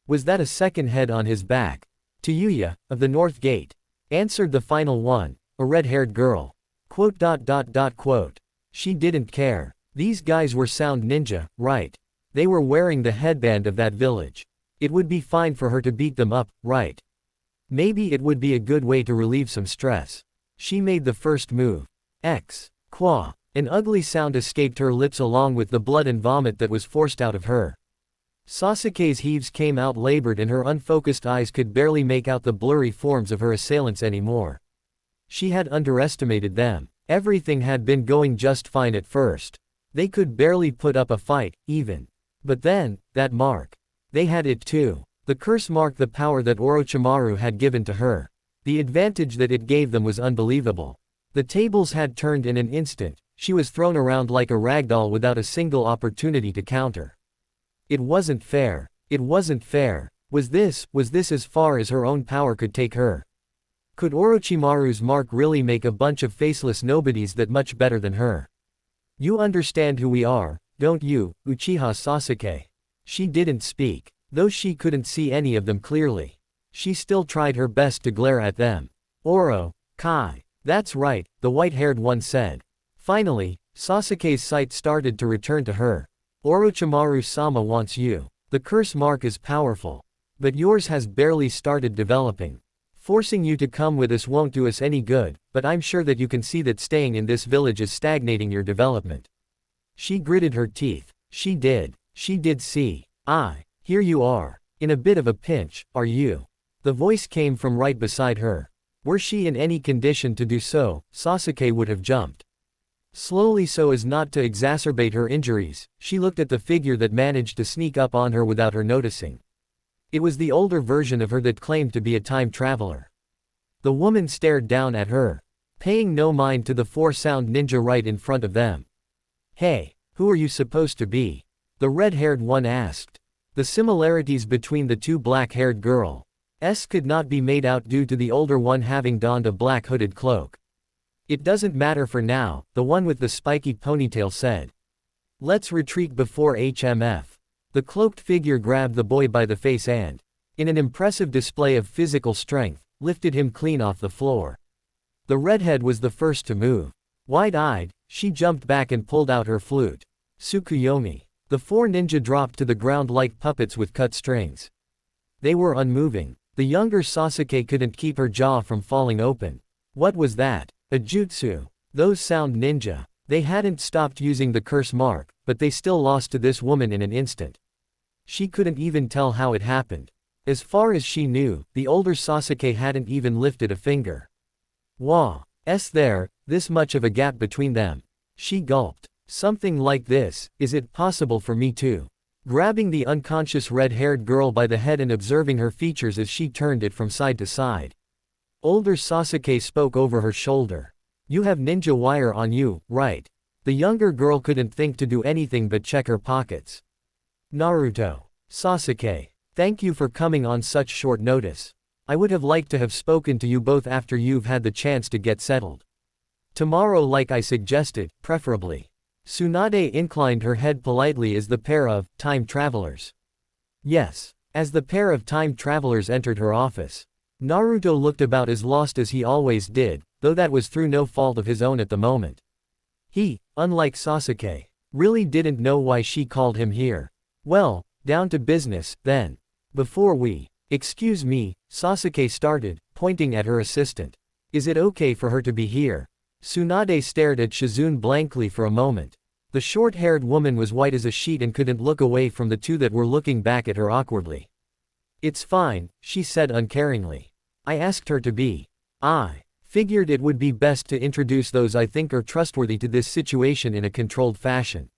Was that a second head on his back? Tayuya, of the North Gate, answered the final one, a red-haired girl. Quote. She didn't care. These guys were sound ninja, right? They were wearing the headband of that village. It would be fine for her to beat them up, right? Maybe it would be a good way to relieve some stress. She made the first move. Qua. An ugly sound escaped her lips along with the blood and vomit that was forced out of her. Sasuke's heaves came out labored and her unfocused eyes could barely make out the blurry forms of her assailants anymore. She had underestimated them. Everything had been going just fine at first. They could barely put up a fight, even. But then, that mark. They had it too. The curse mark, the power that Orochimaru had given to her. The advantage that it gave them was unbelievable. The tables had turned in an instant. She was thrown around like a ragdoll without a single opportunity to counter. It wasn't fair. It wasn't fair. Was this as far as her own power could take her? Could Orochimaru's mark really make a bunch of faceless nobodies that much better than her? You understand who we are, don't you, Uchiha Sasuke? She didn't speak. Though she couldn't see any of them clearly. She still tried her best to glare at them. Oro, Kai. That's right, the white-haired one said. Finally, Sasuke's sight started to return to her. Orochimaru-sama wants you. The curse mark is powerful. But yours has barely started developing. Forcing you to come with us won't do us any good, but I'm sure that you can see that staying in this village is stagnating your development. She gritted her teeth. She did. She did see. Here you are. In a bit of a pinch, are you? The voice came from right beside her. Were she in any condition to do so, Sasuke would have jumped. Slowly so as not to exacerbate her injuries, she looked at the figure that managed to sneak up on her without her noticing. It was the older version of her that claimed to be a time traveler. The woman stared down at her, paying no mind to the four-sound ninja right in front of them. Hey, who are you supposed to be? The red-haired one asked. The similarities between the two black-haired girls could not be made out due to the older one having donned a black hooded cloak. It doesn't matter for now, the one with the spiky ponytail said. Let's retreat before HMF. The cloaked figure grabbed the boy by the face and, in an impressive display of physical strength, lifted him clean off the floor. The redhead was the first to move. Wide-eyed, she jumped back and pulled out her flute. Tsukuyomi. The four ninja dropped to the ground like puppets with cut strings. They were unmoving. The younger Sasuke couldn't keep her jaw from falling open. What was that? A jutsu. Those sound ninja. They hadn't stopped using the curse mark, but they still lost to this woman in an instant. She couldn't even tell how it happened. As far as she knew, the older Sasuke hadn't even lifted a finger. There, this much of a gap between them. She gulped. Something like this, is it possible for me too? Grabbing the unconscious red-haired girl by the head and observing her features as she turned it from side to side. Older Sasuke spoke over her shoulder. You have ninja wire on you, right? The younger girl couldn't think to do anything but check her pockets. Naruto. Sasuke. Thank you for coming on such short notice. I would have liked to have spoken to you both after you've had the chance to get settled. Tomorrow like I suggested, preferably. Tsunade inclined her head politely as the pair of time travelers. Yes. As the pair of time travelers entered her office, Naruto looked about as lost as he always did, though that was through no fault of his own at the moment. He, unlike Sasuke, really didn't know why she called him here. Well, down to business, then. Before we, excuse me, Sasuke started, pointing at her assistant. Is it okay for her to be here? Tsunade stared at Shizune blankly for a moment. The short-haired woman was white as a sheet and couldn't look away from the two that were looking back at her awkwardly. It's fine, she said uncaringly. I asked her to be. I figured it would be best to introduce those I think are trustworthy to this situation in a controlled fashion.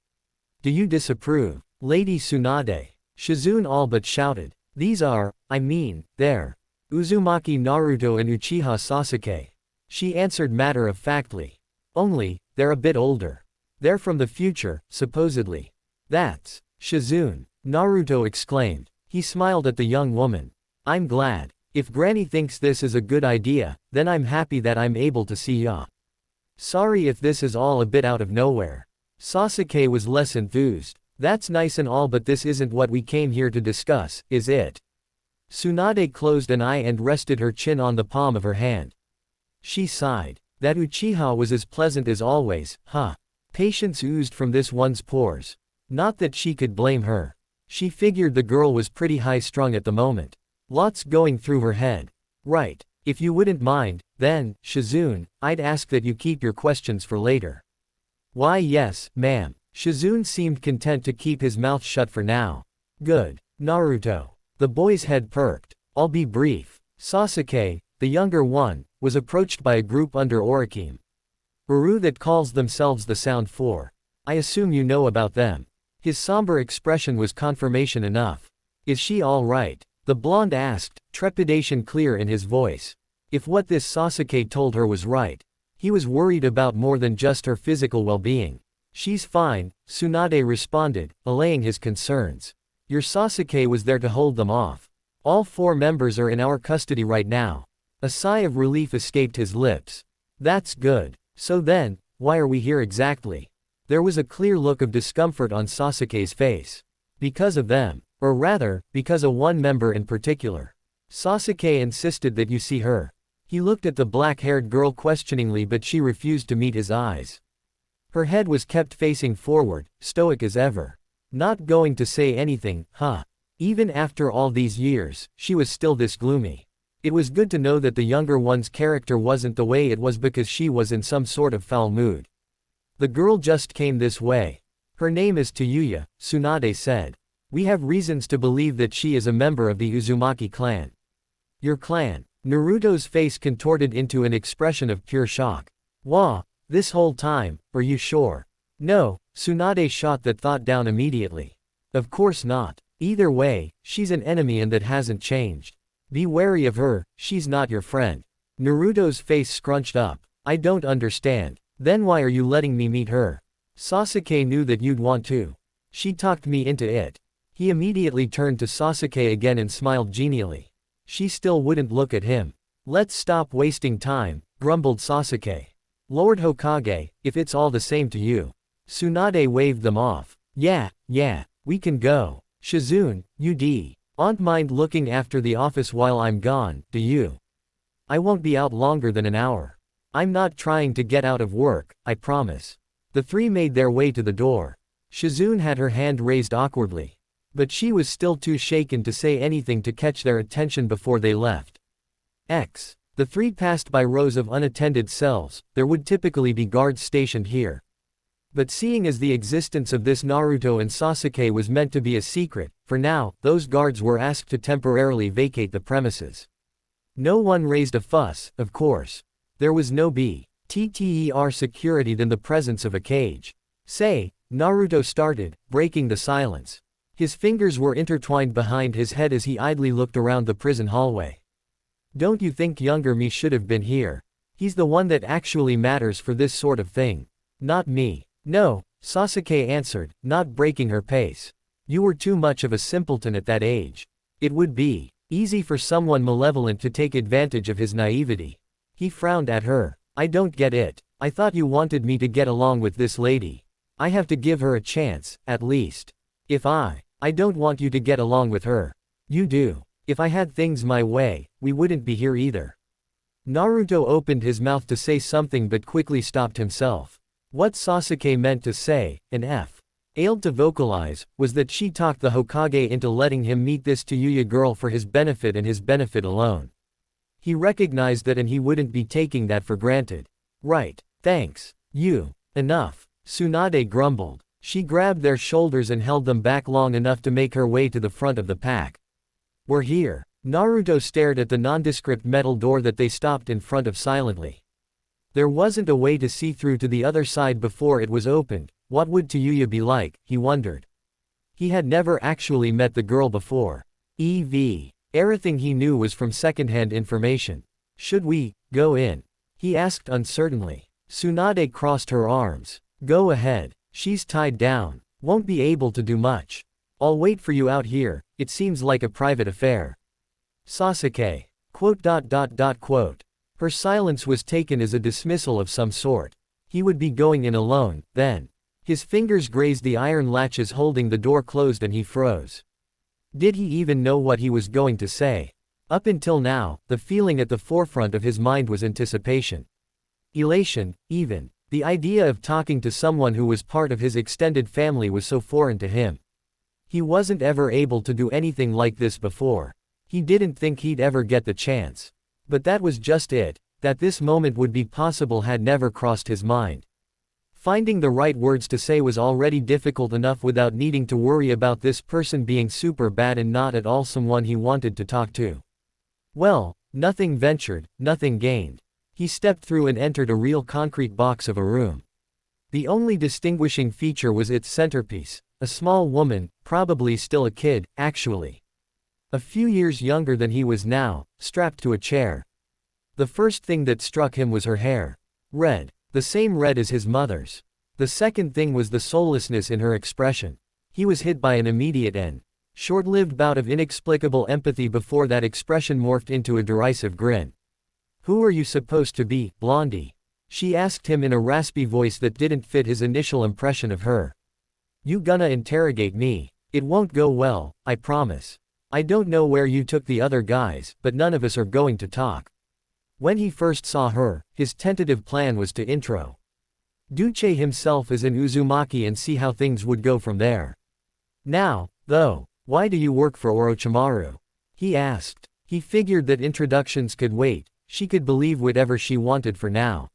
Do you disapprove, Lady Tsunade? Shizune all but shouted. These are, they're Uzumaki Naruto and Uchiha Sasuke. She answered matter-of-factly. Only, they're a bit older. They're from the future, supposedly. That's Shizune, Naruto exclaimed. He smiled at the young woman. I'm glad. If Granny thinks this is a good idea, then I'm happy that I'm able to see ya. Sorry if this is all a bit out of nowhere. Sasuke was less enthused. That's nice and all, but this isn't what we came here to discuss, is it? Tsunade closed an eye and rested her chin on the palm of her hand. She sighed. That Uchiha was as pleasant as always, huh? Patience oozed from this one's pores. Not that she could blame her. She figured the girl was pretty high-strung at the moment. Lots going through her head. Right. If you wouldn't mind, then, Shizune, I'd ask that you keep your questions for later. Why yes, ma'am. Shizune seemed content to keep his mouth shut for now. Good. Naruto. The boy's head perked. I'll be brief. Sasuke, the younger one, was approached by a group under Orochime. Uru that calls themselves the Sound Four. I assume you know about them. His somber expression was confirmation enough. Is she all right? The blonde asked, trepidation clear in his voice. If what this Sasuke told her was right, he was worried about more than just her physical well-being. She's fine, Tsunade responded, allaying his concerns. Your Sasuke was there to hold them off. All four members are in our custody right now. A sigh of relief escaped his lips. That's good. So then, why are we here exactly? There was a clear look of discomfort on Sasuke's face. Because of them. Or rather, because of one member in particular. Sasuke insisted that you see her. He looked at the black-haired girl questioningly, but she refused to meet his eyes. Her head was kept facing forward, stoic as ever. Not going to say anything, huh? Even after all these years, she was still this gloomy. It was good to know that the younger one's character wasn't the way it was because she was in some sort of foul mood. The girl just came this way. Her name is Tayuya, Tsunade said. We have reasons to believe that she is a member of the Uzumaki clan. Your clan? Naruto's face contorted into an expression of pure shock. Wah, this whole time, are you sure? No, Tsunade shot that thought down immediately. Of course not. Either way, she's an enemy and that hasn't changed. Be wary of her, she's not your friend. Naruto's face scrunched up. I don't understand. Then why are you letting me meet her? Sasuke knew that you'd want to. She talked me into it. He immediately turned to Sasuke again and smiled genially. She still wouldn't look at him. Let's stop wasting time, grumbled Sasuke. Lord Hokage, if it's all the same to you. Tsunade waved them off. Yeah, we can go. Shizune, you don't mind looking after the office while I'm gone, do you? I won't be out longer than an hour. I'm not trying to get out of work, I promise. The three made their way to the door. Shizune had her hand raised awkwardly. But she was still too shaken to say anything to catch their attention before they left. The three passed by rows of unattended cells. There would typically be guards stationed here. But seeing as the existence of this Naruto and Sasuke was meant to be a secret, for now, those guards were asked to temporarily vacate the premises. No one raised a fuss, of course. There was no better security than the presence of a cage. Say, Naruto started, breaking the silence. His fingers were intertwined behind his head as he idly looked around the prison hallway. Don't you think younger me should have been here? He's the one that actually matters for this sort of thing. Not me. No, Sasuke answered, not breaking her pace. You were too much of a simpleton at that age. It would be easy for someone malevolent to take advantage of his naivety. He frowned at her. I don't get it. I thought you wanted me to get along with this lady. I have to give her a chance, at least. If I don't want you to get along with her. You do. If I had things my way, we wouldn't be here either. Naruto opened his mouth to say something but quickly stopped himself. What Sasuke meant to say, and failed to vocalize, was that she talked the Hokage into letting him meet this Tayuya girl for his benefit and his benefit alone. He recognized that and he wouldn't be taking that for granted. Right. Thanks. Enough. Tsunade grumbled. She grabbed their shoulders and held them back long enough to make her way to the front of the pack. We're here. Naruto stared at the nondescript metal door that they stopped in front of silently. There wasn't a way to see through to the other side before it was opened. What would Tayuya be like, he wondered. He had never actually met the girl before. Everything he knew was from secondhand information. Should we go in? He asked uncertainly. Tsunade crossed her arms. Go ahead. She's tied down. Won't be able to do much. I'll wait for you out here. It seems like a private affair. Sasuke. Her silence was taken as a dismissal of some sort. He would be going in alone, then. His fingers grazed the iron latches holding the door closed and he froze. Did he even know what he was going to say? Up until now, the feeling at the forefront of his mind was anticipation. Elation, even. The idea of talking to someone who was part of his extended family was so foreign to him. He wasn't ever able to do anything like this before. He didn't think he'd ever get the chance. But that was just it. That this moment would be possible had never crossed his mind. Finding the right words to say was already difficult enough without needing to worry about this person being super bad and not at all someone he wanted to talk to. Well, nothing ventured, nothing gained. He stepped through and entered a real concrete box of a room. The only distinguishing feature was its centerpiece, a small woman, probably still a kid, actually. A few years younger than he was now, strapped to a chair. The first thing that struck him was her hair. Red. The same red as his mother's. The second thing was the soullessness in her expression. He was hit by an immediate and short-lived bout of inexplicable empathy before that expression morphed into a derisive grin. Who are you supposed to be, Blondie? She asked him in a raspy voice that didn't fit his initial impression of her. You gonna interrogate me? It won't go well, I promise. I don't know where you took the other guys, but none of us are going to talk. When he first saw her, his tentative plan was to introduce himself as an Uzumaki and see how things would go from there. Now, though, why do you work for Orochimaru? He asked. He figured that introductions could wait, she could believe whatever she wanted for now.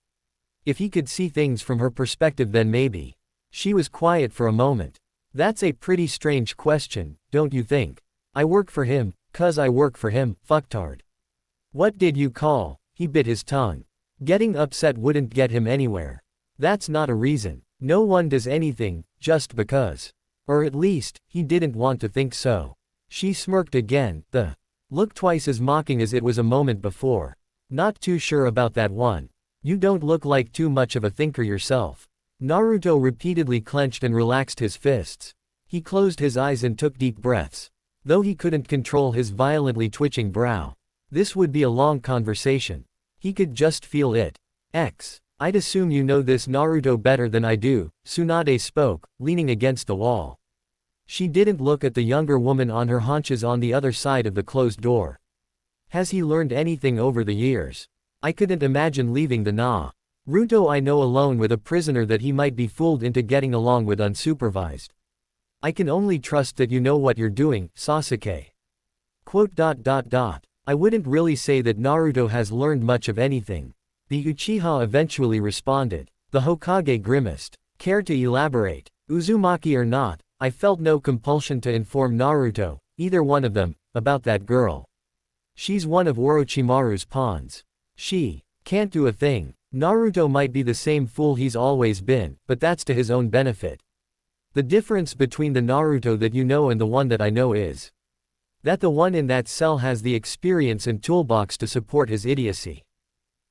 If he could see things from her perspective then maybe. She was quiet for a moment. That's a pretty strange question, don't you think? I work for him, 'cause I work for him, fucktard. What did you call? He bit his tongue. Getting upset wouldn't get him anywhere. That's not a reason. No one does anything, just because. Or at least, he didn't want to think so. She smirked again, the look twice as mocking as it was a moment before. Not too sure about that one. You don't look like too much of a thinker yourself. Naruto repeatedly clenched and relaxed his fists. He closed his eyes and took deep breaths. Though he couldn't control his violently twitching brow. This would be a long conversation. He could just feel it. I'd assume you know this Naruto better than I do, Tsunade spoke, leaning against the wall. She didn't look at the younger woman on her haunches on the other side of the closed door. Has he learned anything over the years? I couldn't imagine leaving the Naruto I know alone with a prisoner that he might be fooled into getting along with unsupervised. I can only trust that you know what you're doing, Sasuke. I wouldn't really say that Naruto has learned much of anything. The Uchiha eventually responded. The Hokage grimaced. Care to elaborate? Uzumaki or not, I felt no compulsion to inform Naruto, either one of them, about that girl. She's one of Orochimaru's pawns. She can't do a thing. Naruto might be the same fool he's always been, but that's to his own benefit. The difference between the Naruto that you know and the one that I know is that the one in that cell has the experience and toolbox to support his idiocy.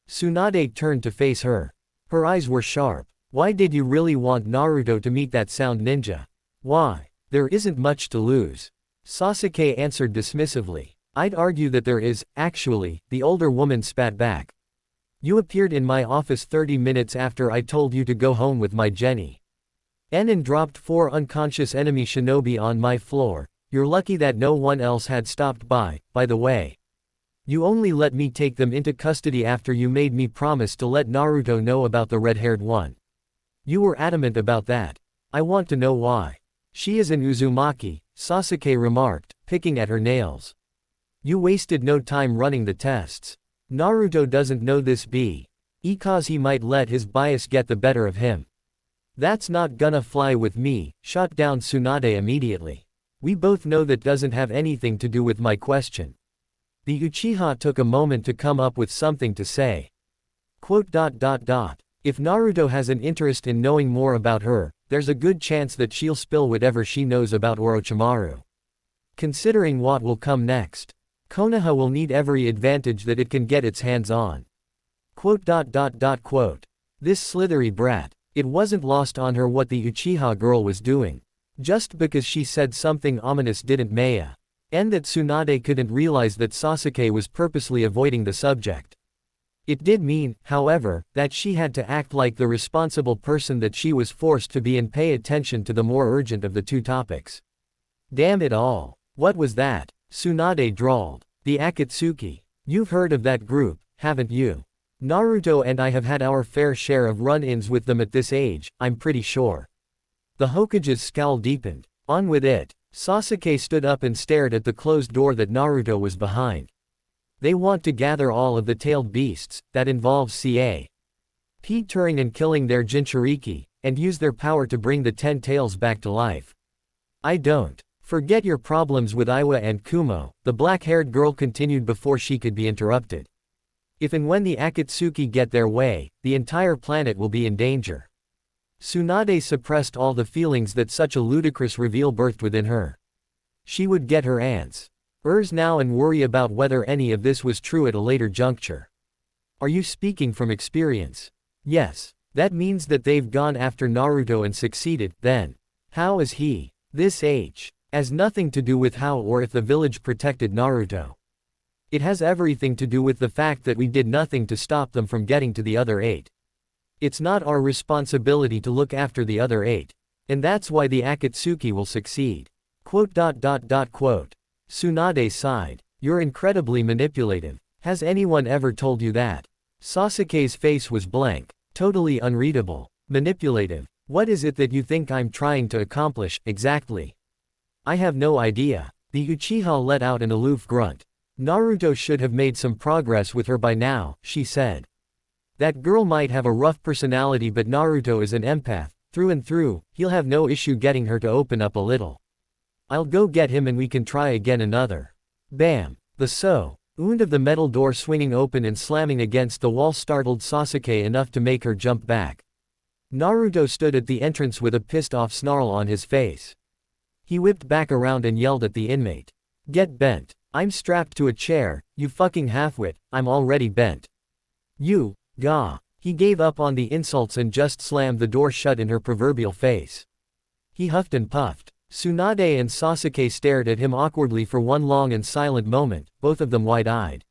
Tsunade turned to face her. Her eyes were sharp. Why did you really want Naruto to meet that sound ninja? Why? There isn't much to lose. Sasuke answered dismissively. I'd argue that there is, actually, the older woman spat back. You appeared in my office 30 minutes after I told you to go home with my Jenny. And dropped 4 unconscious enemy shinobi on my floor. You're lucky that no one else had stopped by the way. You only let me take them into custody after you made me promise to let Naruto know about the red-haired one. You were adamant about that. I want to know why. She is an Uzumaki, Sasuke remarked, picking at her nails. You wasted no time running the tests. Naruto doesn't know this because he might let his bias get the better of him. That's not gonna fly with me, shot down Tsunade immediately. We both know that doesn't have anything to do with my question. The Uchiha took a moment to come up with something to say. If Naruto has an interest in knowing more about her, there's a good chance that she'll spill whatever she knows about Orochimaru. Considering what will come next, Konoha will need every advantage that it can get its hands on. This slithery brat. It wasn't lost on her what the Uchiha girl was doing. Just because she said something ominous didn't mean that Tsunade couldn't realize that Sasuke was purposely avoiding the subject. It did mean, however, that she had to act like the responsible person that she was forced to be and pay attention to the more urgent of the two topics. Damn it all. What was that? Tsunade drawled. The Akatsuki. You've heard of that group, haven't you? Naruto and I have had our fair share of run-ins with them at this age, I'm pretty sure. The Hokage's scowl deepened. On with it. Sasuke stood up and stared at the closed door that Naruto was behind. They want to gather all of the tailed beasts, that involves turning and killing their Jinchuriki, and use their power to bring the 10 tails back to life. I don't. Forget your problems with Iwa and Kumo, the black-haired girl continued before she could be interrupted. If and when the Akatsuki get their way, the entire planet will be in danger. Tsunade suppressed all the feelings that such a ludicrous reveal birthed within her. She would get her ants. Now and worry about whether any of this was true at a later juncture. Are you speaking from experience? Yes. That means that they've gone after Naruto and succeeded, then. How is he? This has nothing to do with how or if the village protected Naruto. It has everything to do with the fact that we did nothing to stop them from getting to the other 8. It's not our responsibility to look after the other 8. And that's why the Akatsuki will succeed. Tsunade sighed. You're incredibly manipulative. Has anyone ever told you that? Sasuke's face was blank. Totally unreadable. Manipulative. What is it that you think I'm trying to accomplish, exactly? I have no idea. The Uchiha let out an aloof grunt. Naruto should have made some progress with her by now, she said. That girl might have a rough personality but Naruto is an empath, Through and through, he'll have no issue getting her to open up a little. I'll go get him and we can try again another. Bam! The sound of the metal door swinging open and slamming against the wall startled Sasuke enough to make her jump back. Naruto stood at the entrance with a pissed-off snarl on his face. He whipped back around and yelled at the inmate. Get bent. I'm strapped to a chair, you fucking halfwit, I'm already bent. You, gah. He gave up on the insults and just slammed the door shut in her proverbial face. He huffed and puffed. Tsunade and Sasuke stared at him awkwardly for one long and silent moment, both of them wide-eyed.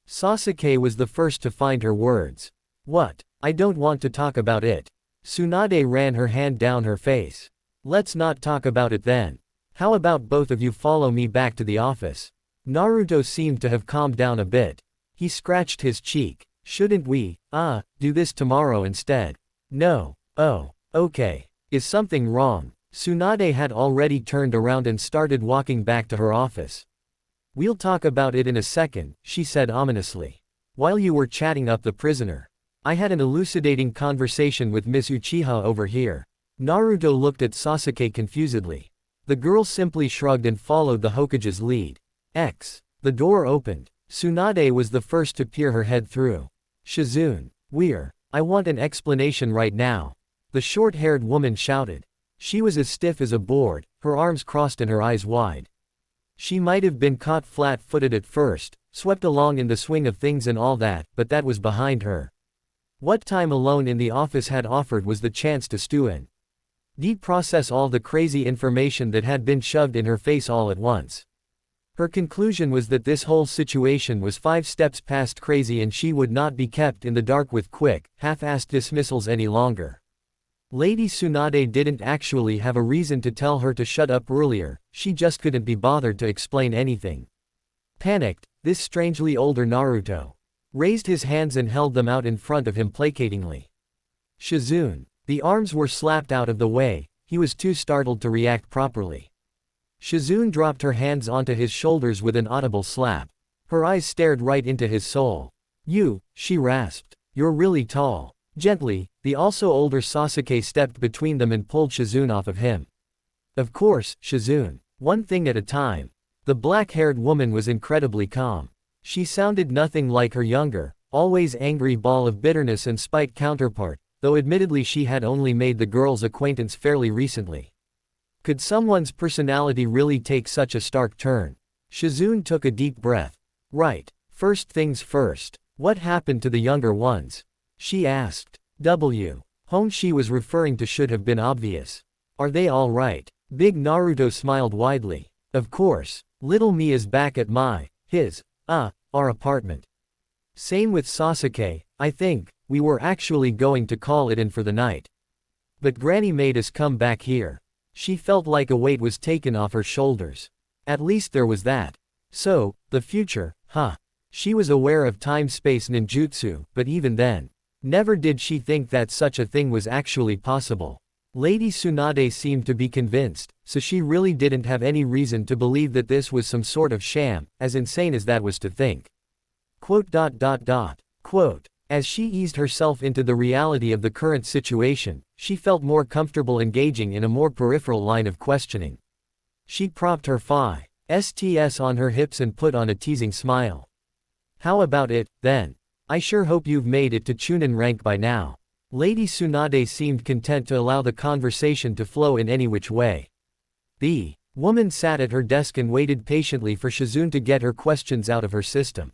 Sasuke was the first to find her words. What? I don't want to talk about it. Tsunade ran her hand down her face. Let's not talk about it then. How about both of you follow me back to the office? Naruto seemed to have calmed down a bit. He scratched his cheek. Shouldn't we, do this tomorrow instead? No. Oh, okay. Is something wrong? Tsunade had already turned around and started walking back to her office. We'll talk about it in a second, she said ominously. While you were chatting up the prisoner, I had an elucidating conversation with Miss Uchiha over here. Naruto looked at Sasuke confusedly. The girl simply shrugged and followed the Hokage's lead. The door opened. Tsunade was the first to peer her head through. Shizune, I want an explanation right now. The short-haired woman shouted. She was as stiff as a board, her arms crossed and her eyes wide. She might have been caught flat-footed at first, swept along in the swing of things and all that, but that was behind her. What time alone in the office had offered was the chance to stew in. Process all the crazy information that had been shoved in her face all at once. Her conclusion was that this whole situation was 5 steps past crazy and she would not be kept in the dark with quick, half-assed dismissals any longer. Lady Tsunade didn't actually have a reason to tell her to shut up earlier, she just couldn't be bothered to explain anything. Panicked, this strangely older Naruto raised his hands and held them out in front of him placatingly. Shizune. The arms were slapped out of the way, he was too startled to react properly. Shizune dropped her hands onto his shoulders with an audible slap. Her eyes stared right into his soul. You, she rasped. You're really tall. Gently, the also older Sasuke stepped between them and pulled Shizune off of him. Of course, Shizune. One thing at a time. The black-haired woman was incredibly calm. She sounded nothing like her younger, always angry ball of bitterness and spite counterpart, though admittedly she had only made the girl's acquaintance fairly recently. Could someone's personality really take such a stark turn? Shizune took a deep breath. Right. First things first. What happened to the younger ones? She asked. Whom she was referring to should have been obvious. Are they all right? Big Naruto smiled widely. Of course. Little me is back at our apartment. Same with Sasuke, I think. We were actually going to call it in for the night. But Granny made us come back here. She felt like a weight was taken off her shoulders. At least there was that. So, the future, She was aware of time-space ninjutsu, but even then, never did she think that such a thing was actually possible. Lady Tsunade seemed to be convinced, so she really didn't have any reason to believe that this was some sort of sham, as insane as that was to think. As she eased herself into the reality of the current situation, she felt more comfortable engaging in a more peripheral line of questioning. She propped her fists on her hips and put on a teasing smile. How about it, then? I sure hope you've made it to Chunin rank by now. Lady Tsunade seemed content to allow the conversation to flow in any which way. The woman sat at her desk and waited patiently for Shizune to get her questions out of her system.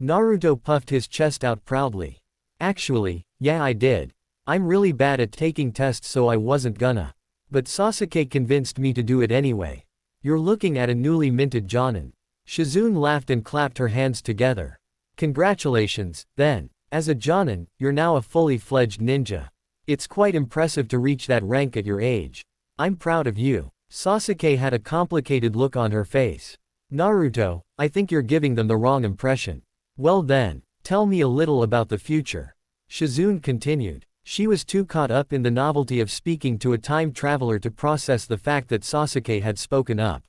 Naruto puffed his chest out proudly. Actually, yeah, I did. I'm really bad at taking tests, so I wasn't gonna. But Sasuke convinced me to do it anyway. You're looking at a newly minted Jonin. Shizune laughed and clapped her hands together. Congratulations, then. As a Jonin, you're now a fully fledged ninja. It's quite impressive to reach that rank at your age. I'm proud of you. Sasuke had a complicated look on her face. Naruto, I think you're giving them the wrong impression. Well then, tell me a little about the future. Shizune continued. She was too caught up in the novelty of speaking to a time traveler to process the fact that Sasuke had spoken up.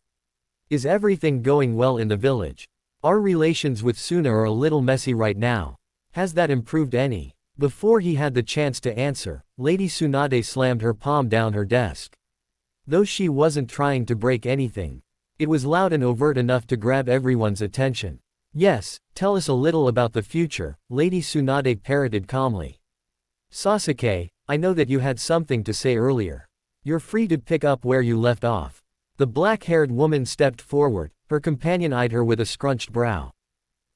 Is everything going well in the village? Our relations with Suna are a little messy right now. Has that improved any? Before he had the chance to answer, Lady Tsunade slammed her palm down her desk. Though she wasn't trying to break anything, it was loud and overt enough to grab everyone's attention. Yes, tell us a little about the future, Lady Tsunade parroted calmly. Sasuke, I know that you had something to say earlier. You're free to pick up where you left off. The black-haired woman stepped forward, her companion eyed her with a scrunched brow.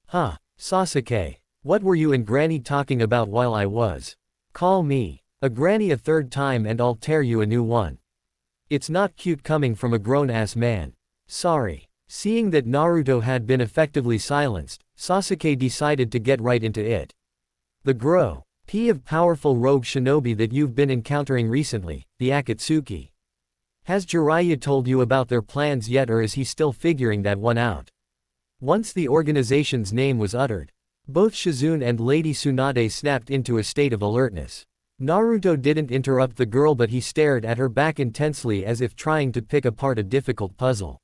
Huh, Sasuke. What were you and Granny talking about while I was? Call me a granny a third time and I'll tear you a new one. It's not cute coming from a grown-ass man. Sorry. Seeing that Naruto had been effectively silenced, Sasuke decided to get right into it. The P of powerful rogue shinobi that you've been encountering recently, the Akatsuki. Has Jiraiya told you about their plans yet, or is he still figuring that one out? Once the organization's name was uttered, both Shizune and Lady Tsunade snapped into a state of alertness. Naruto didn't interrupt the girl, but he stared at her back intensely as if trying to pick apart a difficult puzzle.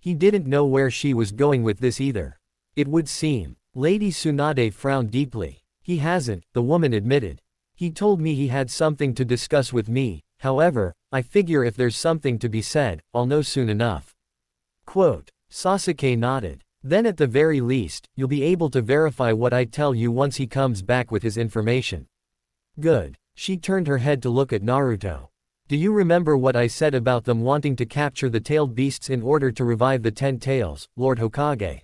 He didn't know where she was going with this either. It would seem. Lady Tsunade frowned deeply. He hasn't, the woman admitted. He told me he had something to discuss with me, however, I figure if there's something to be said, I'll know soon enough. Quote. Sasuke nodded. Then at the very least, you'll be able to verify what I tell you once he comes back with his information. Good. She turned her head to look at Naruto. Do you remember what I said about them wanting to capture the tailed beasts in order to revive the 10 tails, Lord Hokage?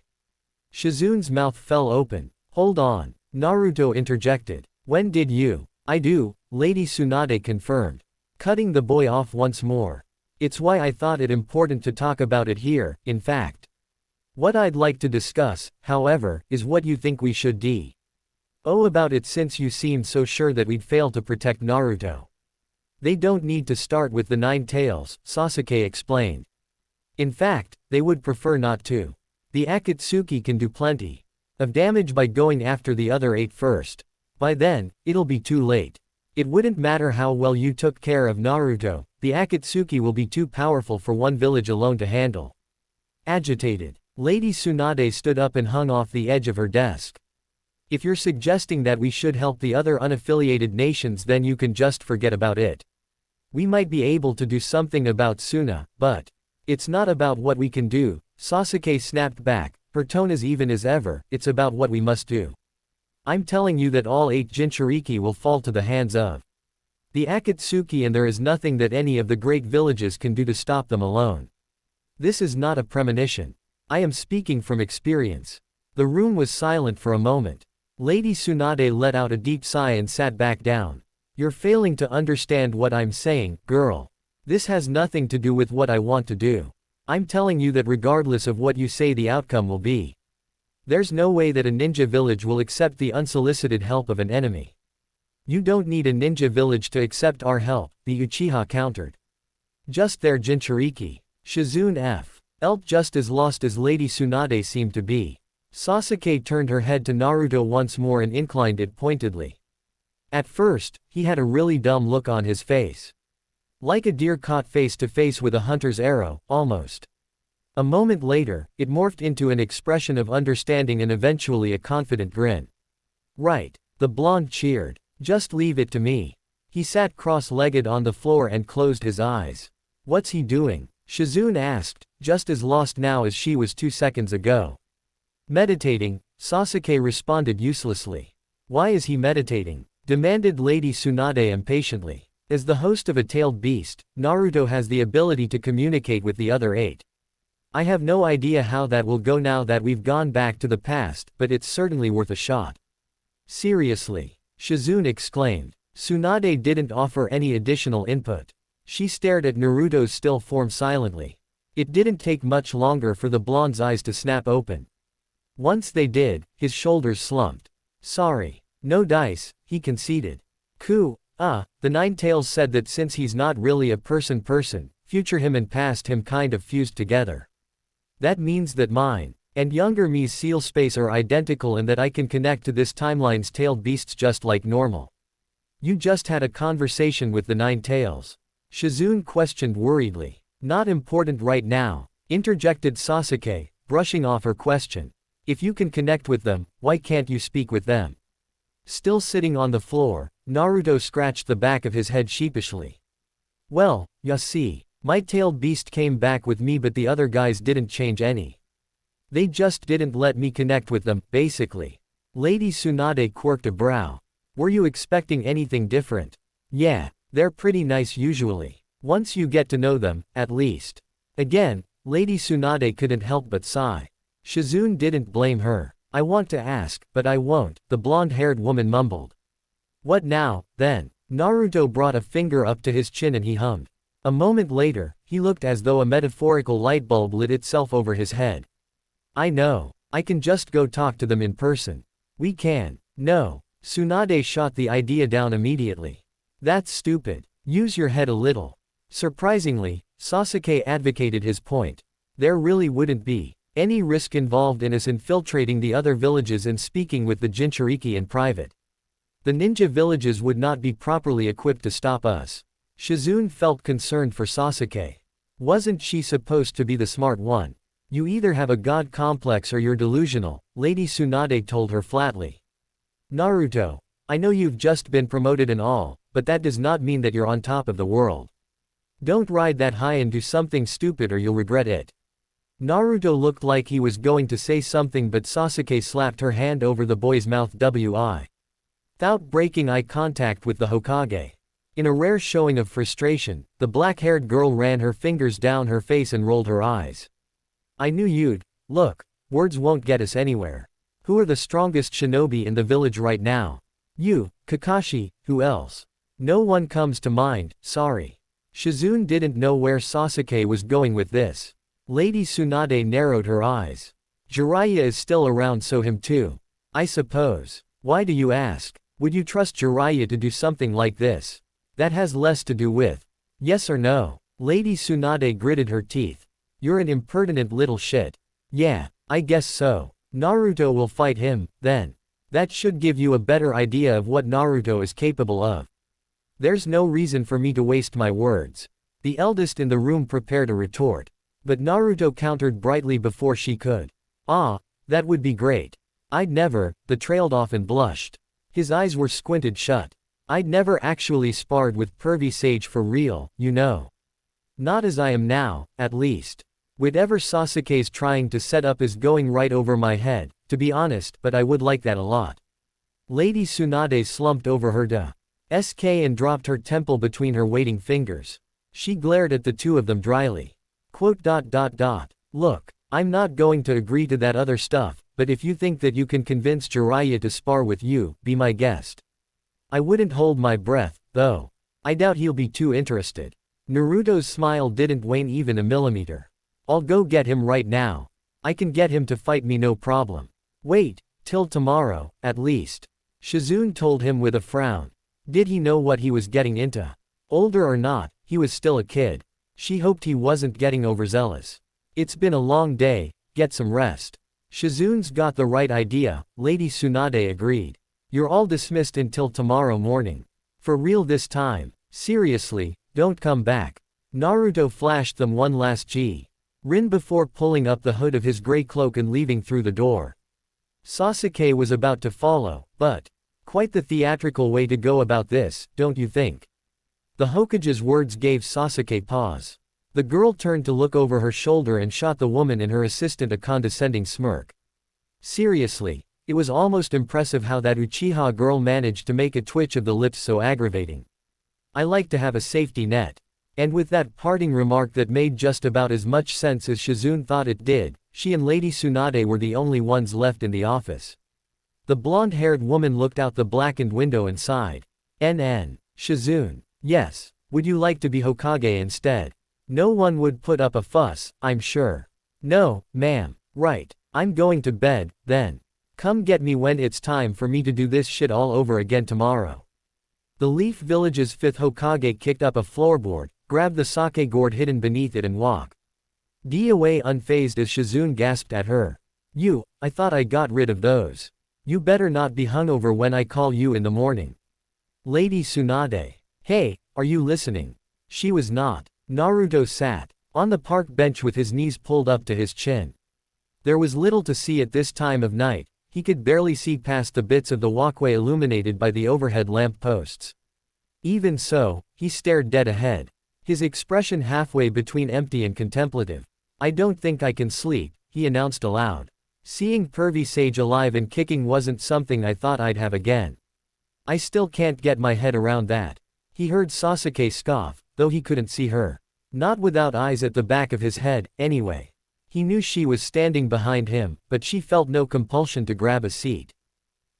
Shizune's mouth fell open. Hold on. Naruto interjected. When did you? I do, Lady Tsunade confirmed. Cutting the boy off once more. It's why I thought it important to talk about it here, in fact. What I'd like to discuss, however, is what you think we should do about it, since you seemed so sure that we'd fail to protect Naruto. They don't need to start with the 9 tails, Sasuke explained. In fact, they would prefer not to. The Akatsuki can do plenty of damage by going after the other 8 first. By then, it'll be too late. It wouldn't matter how well you took care of Naruto, the Akatsuki will be too powerful for one village alone to handle. Agitated, Lady Tsunade stood up and hung off the edge of her desk. If you're suggesting that we should help the other unaffiliated nations, then you can just forget about it. We might be able to do something about Suna, but it's not about what we can do, Sasuke snapped back, her tone as even as ever, it's about what we must do. I'm telling you that all 8 Jinchuriki will fall to the hands of the Akatsuki, and there is nothing that any of the great villages can do to stop them alone. This is not a premonition. I am speaking from experience. The room was silent for a moment. Lady Tsunade let out a deep sigh and sat back down. You're failing to understand what I'm saying, girl. This has nothing to do with what I want to do. I'm telling you that regardless of what you say, the outcome will be. There's no way that a ninja village will accept the unsolicited help of an enemy. You don't need a ninja village to accept our help, the Uchiha countered. Just their Jinchuriki. Shizune felt just as lost as Lady Tsunade seemed to be. Sasuke turned her head to Naruto once more and inclined it pointedly. At first, he had a really dumb look on his face. Like a deer caught face to face with a hunter's arrow, almost. A moment later, it morphed into an expression of understanding and eventually a confident grin. Right, the blonde cheered. Just leave it to me. He sat cross-legged on the floor and closed his eyes. What's he doing? Shizune asked, just as lost now as she was 2 seconds ago. Meditating, Sasuke responded uselessly. Why is he meditating? Demanded Lady Tsunade impatiently. As the host of a tailed beast, Naruto has the ability to communicate with the other 8. I have no idea how that will go now that we've gone back to the past, but it's certainly worth a shot. Seriously? Shizune exclaimed. Tsunade didn't offer any additional input. She stared at Naruto's still form silently. It didn't take much longer for the blonde's eyes to snap open. Once they did, his shoulders slumped. Sorry. No dice, he conceded. The 9 tails said that since he's not really a person, future him and past him kind of fused together. That means that mine and younger me's seal space are identical and that I can connect to this timeline's tailed beasts just like normal. You just had a conversation with the 9 tails? Shizune questioned worriedly. Not important right now, interjected Sasuke, brushing off her question. If you can connect with them, why can't you speak with them? Still sitting on the floor, Naruto scratched the back of his head sheepishly. Well, ya see, my tailed beast came back with me but the other guys didn't change any. They just didn't let me connect with them, basically. Lady Tsunade quirked a brow. Were you expecting anything different? Yeah, they're pretty nice usually. Once you get to know them, at least. Again, Lady Tsunade couldn't help but sigh. Shizune didn't blame her. I want to ask, but I won't, the blonde-haired woman mumbled. What now, then? Naruto brought a finger up to his chin and he hummed. A moment later, he looked as though a metaphorical light bulb lit itself over his head. I know. I can just go talk to them in person. We can. No. Tsunade shot the idea down immediately. That's stupid. Use your head a little. Surprisingly, Sasuke advocated his point. There really wouldn't be any risk involved in us infiltrating the other villages and speaking with the Jinchuriki in private. The ninja villages would not be properly equipped to stop us. Shizune felt concerned for Sasuke. Wasn't she supposed to be the smart one? You either have a god complex or you're delusional, Lady Tsunade told her flatly. Naruto, I know you've just been promoted and all, but that does not mean that you're on top of the world. Don't ride that high and do something stupid or you'll regret it. Naruto looked like he was going to say something but Sasuke slapped her hand over the boy's mouth without breaking eye contact with the Hokage. In a rare showing of frustration, the black-haired girl ran her fingers down her face and rolled her eyes. I knew you'd. Look, words won't get us anywhere. Who are the strongest shinobi in the village right now? You, Kakashi, who else? No one comes to mind, sorry. Shizune didn't know where Sasuke was going with this. Lady Tsunade narrowed her eyes. Jiraiya is still around, so him too. I suppose. Why do you ask? Would you trust Jiraiya to do something like this? That has less to do with yes or no. Lady Tsunade gritted her teeth. You're an impertinent little shit. Yeah, I guess so. Naruto will fight him, then. That should give you a better idea of what Naruto is capable of. There's no reason for me to waste my words. The eldest in the room prepared a retort. But Naruto countered brightly before she could. Ah, that would be great. I'd never, the trailed off and blushed. His eyes were squinted shut. I'd never actually sparred with pervy sage for real, you know. Not as I am now, at least. Whatever Sasuke's trying to set up is going right over my head, to be honest, but I would like that a lot. Lady Tsunade slumped over her desk and dropped her temple between her waiting fingers. She glared at the two of them dryly. Look, I'm not going to agree to that other stuff, but if you think that you can convince Jiraiya to spar with you, be my guest. I wouldn't hold my breath, though. I doubt he'll be too interested. Naruto's smile didn't wane even a millimeter. I'll go get him right now. I can get him to fight me no problem. Wait, till tomorrow, at least. Shizune told him with a frown. Did he know what he was getting into? Older or not, he was still a kid. She hoped he wasn't getting overzealous. It's been a long day, get some rest. Shizune's got the right idea, Lady Tsunade agreed. You're all dismissed until tomorrow morning. For real this time. Seriously, don't come back. Naruto flashed them one last grin before pulling up the hood of his gray cloak and leaving through the door. Sasuke was about to follow, but quite the theatrical way to go about this, don't you think? The Hokage's words gave Sasuke pause. The girl turned to look over her shoulder and shot the woman and her assistant a condescending smirk. Seriously, it was almost impressive how that Uchiha girl managed to make a twitch of the lips so aggravating. I like to have a safety net. And with that parting remark that made just about as much sense as Shizune thought it did, she and Lady Tsunade were the only ones left in the office. The blonde-haired woman looked out the blackened window and sighed. Shizune. Yes. Would you like to be Hokage instead? No one would put up a fuss, I'm sure. No, ma'am. Right. I'm going to bed, then. Come get me when it's time for me to do this shit all over again tomorrow. The Leaf Village's 5th Hokage kicked up a floorboard, grabbed the sake gourd hidden beneath it and walked away unfazed as Shizune gasped at her. I thought I got rid of those. You better not be hungover when I call you in the morning. Lady Tsunade. Hey, are you listening? She was not. Naruto sat on the park bench with his knees pulled up to his chin. There was little to see at this time of night. He could barely see past the bits of the walkway illuminated by the overhead lamp posts. Even so, he stared dead ahead, his expression halfway between empty and contemplative. I don't think I can sleep, he announced aloud. Seeing Pervy Sage alive and kicking wasn't something I thought I'd have again. I still can't get my head around that. He heard Sasuke scoff, though he couldn't see her. Not without eyes at the back of his head, anyway. He knew she was standing behind him, but she felt no compulsion to grab a seat.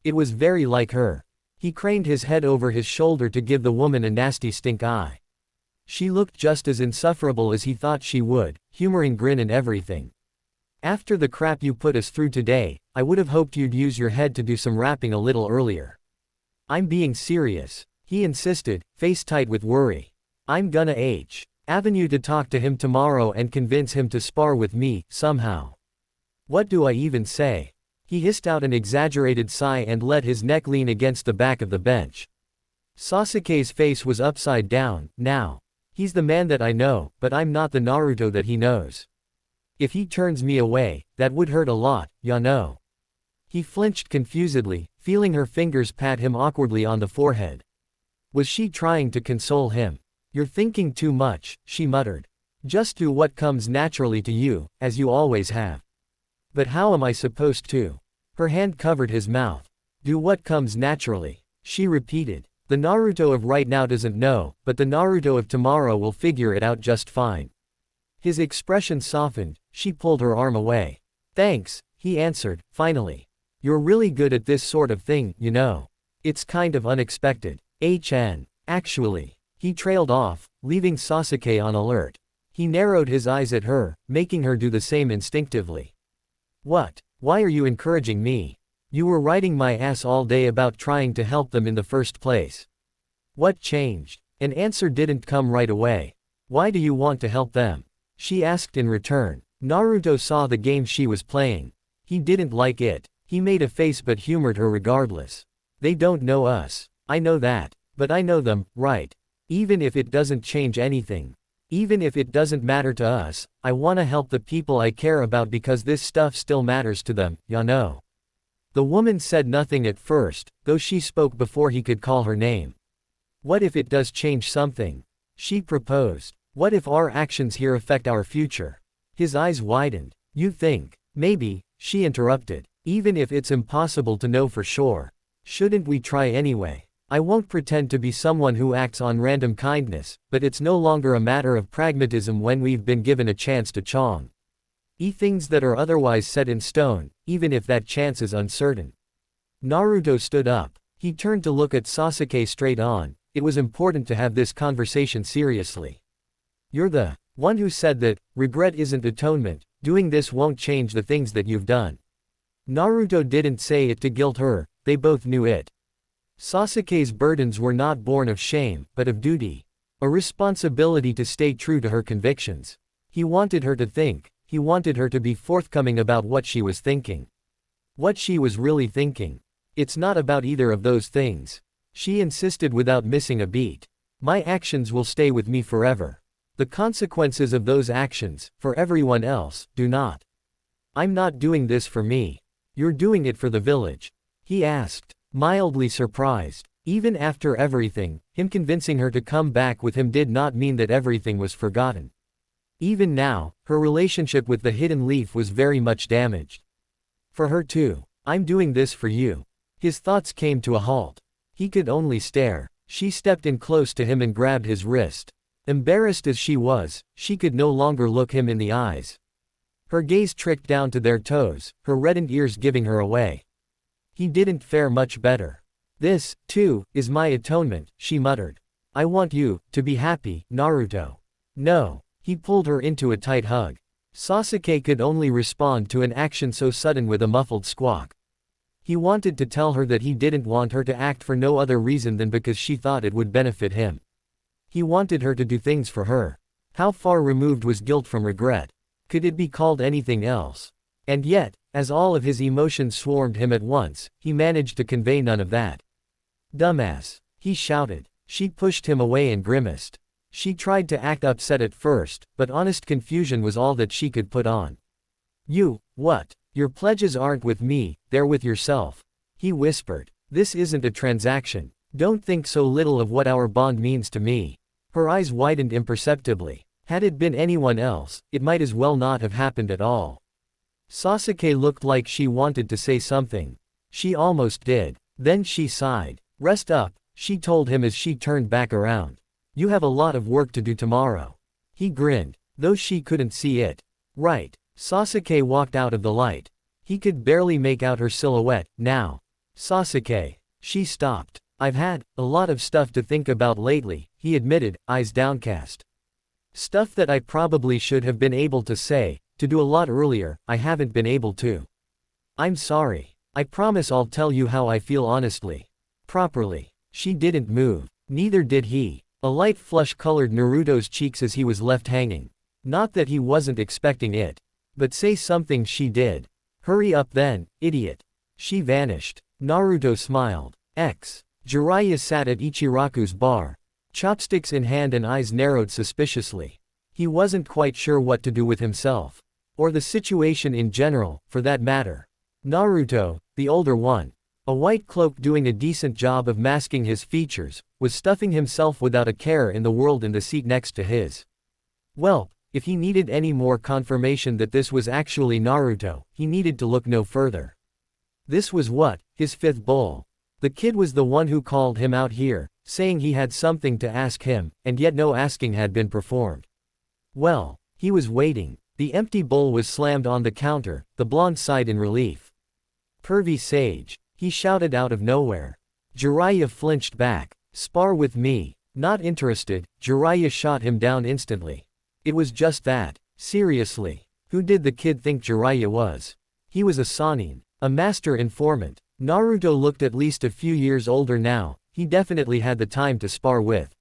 It was very like her. He craned his head over his shoulder to give the woman a nasty stink eye. She looked just as insufferable as he thought she would, humoring grin and everything. After the crap you put us through today, I would have hoped you'd use your head to do some rapping a little earlier. I'm being serious, he insisted, face tight with worry. I'm gonna Avenue to talk to him tomorrow and convince him to spar with me, somehow. What do I even say? He hissed out an exaggerated sigh and let his neck lean against the back of the bench. Sasuke's face was upside down, now. He's the man that I know, but I'm not the Naruto that he knows. If he turns me away, that would hurt a lot, ya know. He flinched confusedly, feeling her fingers pat him awkwardly on the forehead. Was she trying to console him? You're thinking too much, she muttered. Just do what comes naturally to you, as you always have. But how am I supposed to? Her hand covered his mouth. Do what comes naturally, she repeated. The Naruto of right now doesn't know, but the Naruto of tomorrow will figure it out just fine. His expression softened, she pulled her arm away. Thanks, he answered, finally. You're really good at this sort of thing, you know. It's kind of unexpected. Actually. He trailed off, leaving Sasuke on alert. He narrowed his eyes at her, making her do the same instinctively. What? Why are you encouraging me? You were riding my ass all day about trying to help them in the first place. What changed? An answer didn't come right away. Why do you want to help them? She asked in return. Naruto saw the game she was playing. He didn't like it. He made a face but humored her regardless. They don't know us. I know that. But I know them, right? Even if it doesn't change anything. Even if it doesn't matter to us, I wanna help the people I care about because this stuff still matters to them, ya know. The woman said nothing at first, though she spoke before he could call her name. What if it does change something? She proposed. What if our actions here affect our future? His eyes widened. You think? Maybe, she interrupted. Even if it's impossible to know for sure. Shouldn't we try anyway? I won't pretend to be someone who acts on random kindness, but it's no longer a matter of pragmatism when we've been given a chance to chong. Things that are otherwise set in stone, even if that chance is uncertain. Naruto stood up. He turned to look at Sasuke straight on. It was important to have this conversation seriously. You're the one who said that regret isn't atonement, doing this won't change the things that you've done. Naruto didn't say it to guilt her, they both knew it. Sasuke's burdens were not born of shame, but of duty. A responsibility to stay true to her convictions. He wanted her to think, he wanted her to be forthcoming about what she was thinking. What she was really thinking. It's not about either of those things. She insisted without missing a beat. My actions will stay with me forever. The consequences of those actions, for everyone else, do not. I'm not doing this for me. You're doing it for the village. He asked. Mildly surprised. Even after everything, him convincing her to come back with him did not mean that everything was forgotten. Even now, her relationship with the hidden leaf was very much damaged. For her too. I'm doing this for you. His thoughts came to a halt. He could only stare. She stepped in close to him and grabbed his wrist. Embarrassed as she was, she could no longer look him in the eyes. Her gaze tricked down to their toes, her reddened ears giving her away. He didn't fare much better. This, too, is my atonement, she muttered. I want you to be happy, Naruto. No. He pulled her into a tight hug. Sasuke could only respond to an action so sudden with a muffled squawk. He wanted to tell her that he didn't want her to act for no other reason than because she thought it would benefit him. He wanted her to do things for her. How far removed was guilt from regret? Could it be called anything else? And yet, as all of his emotions swarmed him at once, he managed to convey none of that. Dumbass, he shouted. She pushed him away and grimaced. She tried to act upset at first, but honest confusion was all that she could put on. You, what? Your pledges aren't with me, they're with yourself. He whispered. This isn't a transaction. Don't think so little of what our bond means to me. Her eyes widened imperceptibly. Had it been anyone else, it might as well not have happened at all. Sasuke looked like she wanted to say something. She almost did. Then she sighed. Rest up, she told him as she turned back around. You have a lot of work to do tomorrow. He grinned, though she couldn't see it. Right. Sasuke walked out of the light. He could barely make out her silhouette, now. Sasuke. She stopped. I've had a lot of stuff to think about lately, he admitted, eyes downcast. Stuff that I probably should have been able to say, to do a lot earlier, I haven't been able to. I'm sorry. I promise I'll tell you how I feel honestly. Properly. She didn't move. Neither did he. A light flush colored Naruto's cheeks as he was left hanging. Not that he wasn't expecting it. But say something she did. Hurry up then, idiot. She vanished. Naruto smiled. Jiraiya sat at Ichiraku's bar. Chopsticks in hand and eyes narrowed suspiciously. He wasn't quite sure what to do with himself. Or the situation in general, for that matter. Naruto, the older one, a white cloak doing a decent job of masking his features, was stuffing himself without a care in the world in the seat next to his. Well, if he needed any more confirmation that this was actually Naruto, he needed to look no further. This was what, his fifth bowl. The kid was the one who called him out here, saying he had something to ask him, and yet no asking had been performed. Well, he was waiting. The empty bowl was slammed on the counter, the blonde sighed in relief. Pervy sage, he shouted out of nowhere. Jiraiya flinched back. Spar with me. Not interested, Jiraiya shot him down instantly. It was just that. Seriously. Who did the kid think Jiraiya was? He was a Sannin, a master informant. Naruto looked at least a few years older now, he definitely had the time to spar with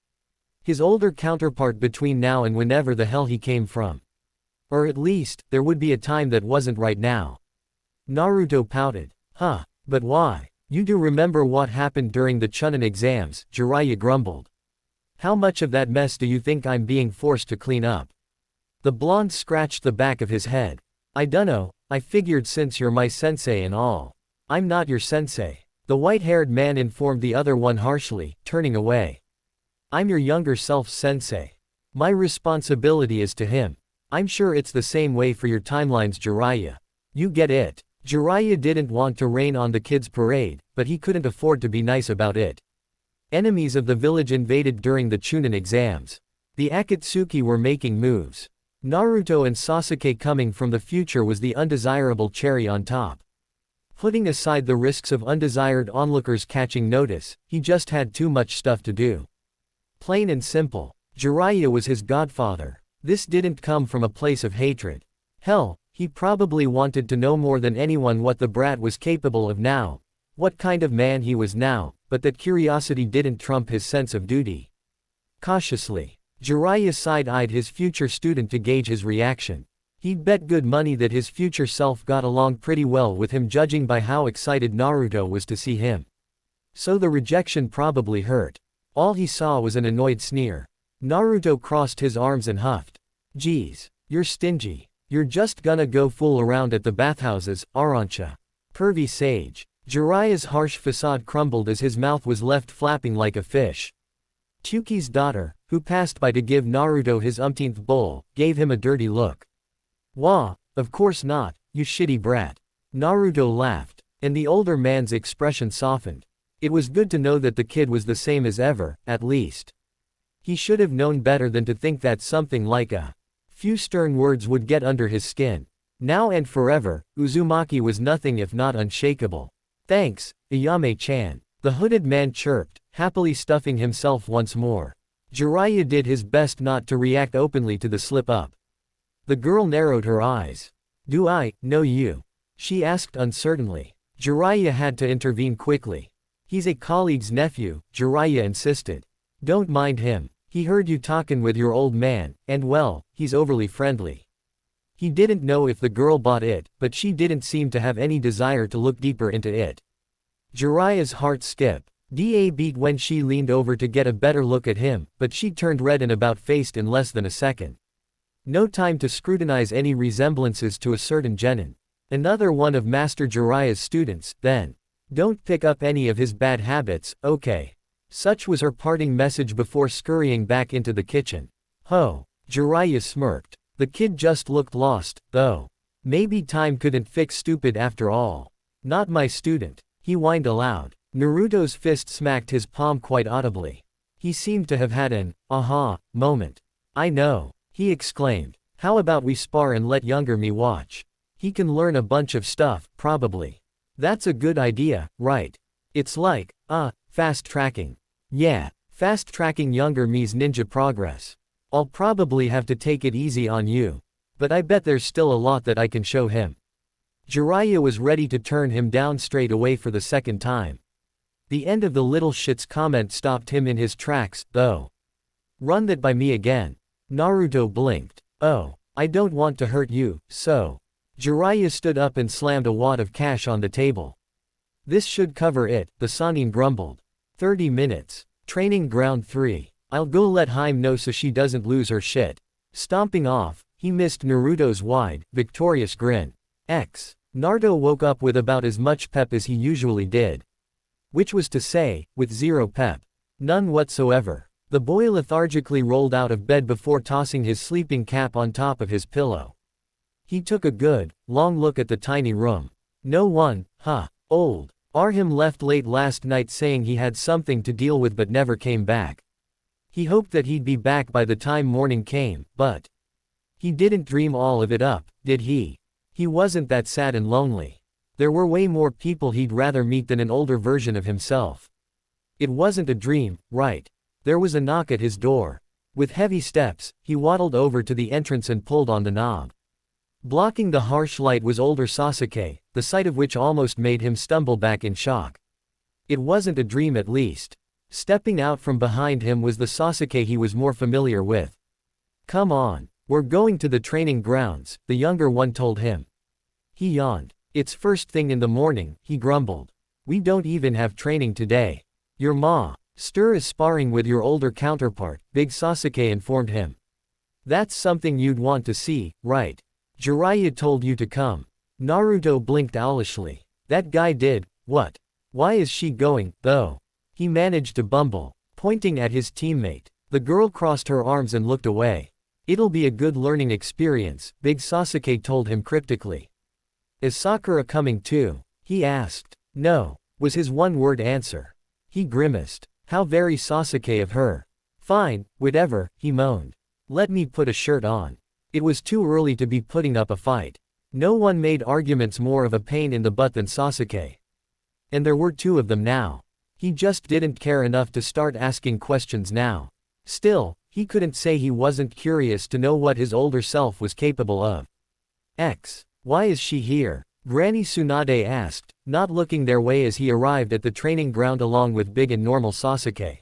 his older counterpart between now and whenever the hell he came from. Or at least, there would be a time that wasn't right now. Naruto pouted. Huh, but why? You do remember what happened during the Chunin exams, Jiraiya grumbled. How much of that mess do you think I'm being forced to clean up? The blonde scratched the back of his head. I dunno, I figured since you're my sensei and all. I'm not your sensei. The white-haired man informed the other one harshly, turning away. I'm your younger self's sensei. My responsibility is to him. I'm sure it's the same way for your timelines, Jiraiya. You get it. Jiraiya didn't want to rain on the kid's parade, but he couldn't afford to be nice about it. Enemies of the village invaded during the Chunin exams. The Akatsuki were making moves. Naruto and Sasuke coming from the future was the undesirable cherry on top. Putting aside the risks of undesired onlookers catching notice, he just had too much stuff to do. Plain and simple. Jiraiya was his godfather. This didn't come from a place of hatred. Hell, he probably wanted to know more than anyone what the brat was capable of now, what kind of man he was now, but that curiosity didn't trump his sense of duty. Cautiously, Jiraiya side-eyed his future student to gauge his reaction. He'd bet good money that his future self got along pretty well with him, judging by how excited Naruto was to see him. So the rejection probably hurt. All he saw was an annoyed sneer. Naruto crossed his arms and huffed. Geez, you're stingy. You're just gonna go fool around at the bathhouses, aren't ya? Pervy sage. Jiraiya's harsh facade crumbled as his mouth was left flapping like a fish. Tsuki's daughter, who passed by to give Naruto his umpteenth bowl, gave him a dirty look. Wah, of course not, you shitty brat. Naruto laughed, and the older man's expression softened. It was good to know that the kid was the same as ever, at least. He should have known better than to think that something like a few stern words would get under his skin. Now and forever, Uzumaki was nothing if not unshakable. Thanks, Ayame-chan. The hooded man chirped, happily stuffing himself once more. Jiraiya did his best not to react openly to the slip-up. The girl narrowed her eyes. Do I know you? She asked uncertainly. Jiraiya had to intervene quickly. He's a colleague's nephew, Jiraiya insisted. Don't mind him. He heard you talkin' with your old man, and well, he's overly friendly. He didn't know if the girl bought it, but she didn't seem to have any desire to look deeper into it. Jiraiya's heart skipped. Da beat when she leaned over to get a better look at him, but she turned red and about-faced in less than a second. No time to scrutinize any resemblances to a certain genin. Another one of Master Jiraiya's students, then. Don't pick up any of his bad habits, okay? Such was her parting message before scurrying back into the kitchen. Ho! Jiraiya smirked. The kid just looked lost, though. Maybe time couldn't fix stupid after all. Not my student. He whined aloud. Naruto's fist smacked his palm quite audibly. He seemed to have had an, aha, moment. I know, he exclaimed. How about we spar and let younger me watch? He can learn a bunch of stuff, probably. That's a good idea, right? It's like, fast tracking. Yeah, fast tracking younger me's ninja progress. I'll probably have to take it easy on you. But I bet there's still a lot that I can show him. Jiraiya was ready to turn him down straight away for the second time. The end of the little shit's comment stopped him in his tracks, though. Run that by me again. Naruto blinked. Oh, I don't want to hurt you, so. Jiraiya stood up and slammed a wad of cash on the table. This should cover it, the Sannin grumbled. 30 minutes. Training ground 3. I'll go let Haim know so she doesn't lose her shit. Stomping off, he missed Naruto's wide, victorious grin. Naruto woke up with about as much pep as he usually did. Which was to say, with zero pep. None whatsoever. The boy lethargically rolled out of bed before tossing his sleeping cap on top of his pillow. He took a good, long look at the tiny room. No one, old. Arham left late last night saying he had something to deal with but never came back. He hoped that he'd be back by the time morning came, but he didn't dream all of it up, did he? He wasn't that sad and lonely. There were way more people he'd rather meet than an older version of himself. It wasn't a dream, right? There was a knock at his door. With heavy steps, he waddled over to the entrance and pulled on the knob. Blocking the harsh light was older Sasuke, the sight of which almost made him stumble back in shock. It wasn't a dream at least. Stepping out from behind him was the Sasuke he was more familiar with. Come on, we're going to the training grounds, the younger one told him. He yawned. It's first thing in the morning, he grumbled. We don't even have training today. Your ma, Stir is sparring with your older counterpart, Big Sasuke informed him. That's something you'd want to see, right? Jiraiya told you to come. Naruto blinked owlishly. That guy did, what? Why is she going, though? He managed to bumble, pointing at his teammate. The girl crossed her arms and looked away. It'll be a good learning experience, Big Sasuke told him cryptically. Is Sakura coming too? He asked. No, was his one-word answer. He grimaced. How very Sasuke of her. Fine, whatever, he moaned. Let me put a shirt on. It was too early to be putting up a fight. No one made arguments more of a pain in the butt than Sasuke. And there were two of them now. He just didn't care enough to start asking questions now. Still, he couldn't say he wasn't curious to know what his older self was capable of. Why is she here? Granny Tsunade asked, not looking their way as he arrived at the training ground along with Big and normal Sasuke.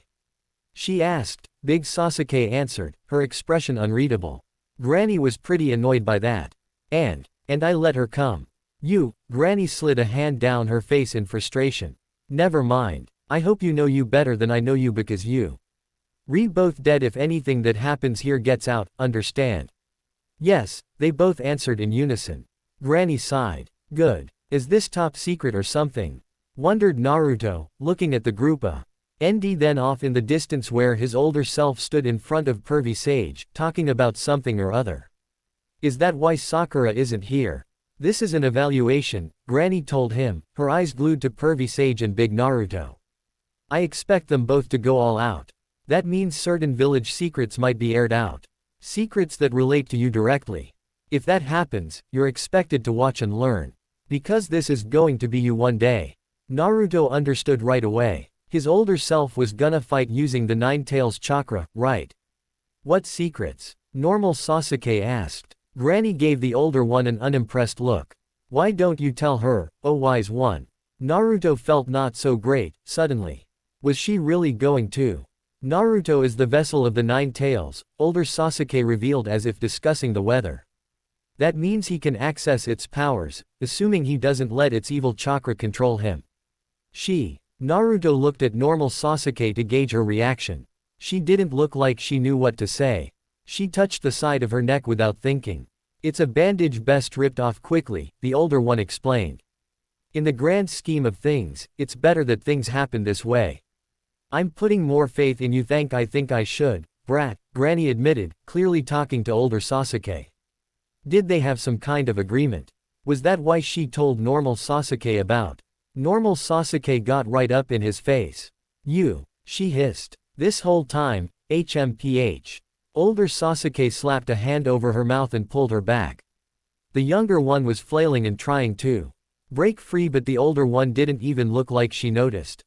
She asked, Big Sasuke answered, her expression unreadable. Granny was pretty annoyed by that. And I let her come. You, Granny slid a hand down her face in frustration. Never mind, I hope you know you better than I know you because you. Both dead if anything that happens here gets out, understand? Yes, they both answered in unison. Granny sighed. Good. Is this top secret or something? Wondered Naruto, looking at the groupa. ND then off in the distance where his older self stood in front of Pervy Sage, talking about something or other. Is that why Sakura isn't here? This is an evaluation, Granny told him, her eyes glued to Pervy Sage and Big Naruto. I expect them both to go all out. That means certain village secrets might be aired out. Secrets that relate to you directly. If that happens, you're expected to watch and learn. Because this is going to be you one day. Naruto understood right away. His older self was gonna fight using the Nine Tails chakra, right? What secrets? Normal Sasuke asked. Granny gave the older one an unimpressed look. Why don't you tell her, oh wise one? Naruto felt not so great, suddenly. Was she really going to? Naruto is the vessel of the Nine Tails, older Sasuke revealed as if discussing the weather. That means he can access its powers, assuming he doesn't let its evil chakra control him. Naruto looked at normal Sasuke to gauge her reaction. She didn't look like she knew what to say. She touched the side of her neck without thinking. It's a bandage best ripped off quickly, the older one explained. In the grand scheme of things, it's better that things happen this way. I'm putting more faith in you than I think I should, brat, Granny admitted, clearly talking to older Sasuke. Did they have some kind of agreement? Was that why she told normal Sasuke about? Normal Sasuke got right up in his face. You, she hissed. This whole time, HMPH. Older Sasuke slapped a hand over her mouth and pulled her back. The younger one was flailing and trying to break free, but the older one didn't even look like she noticed.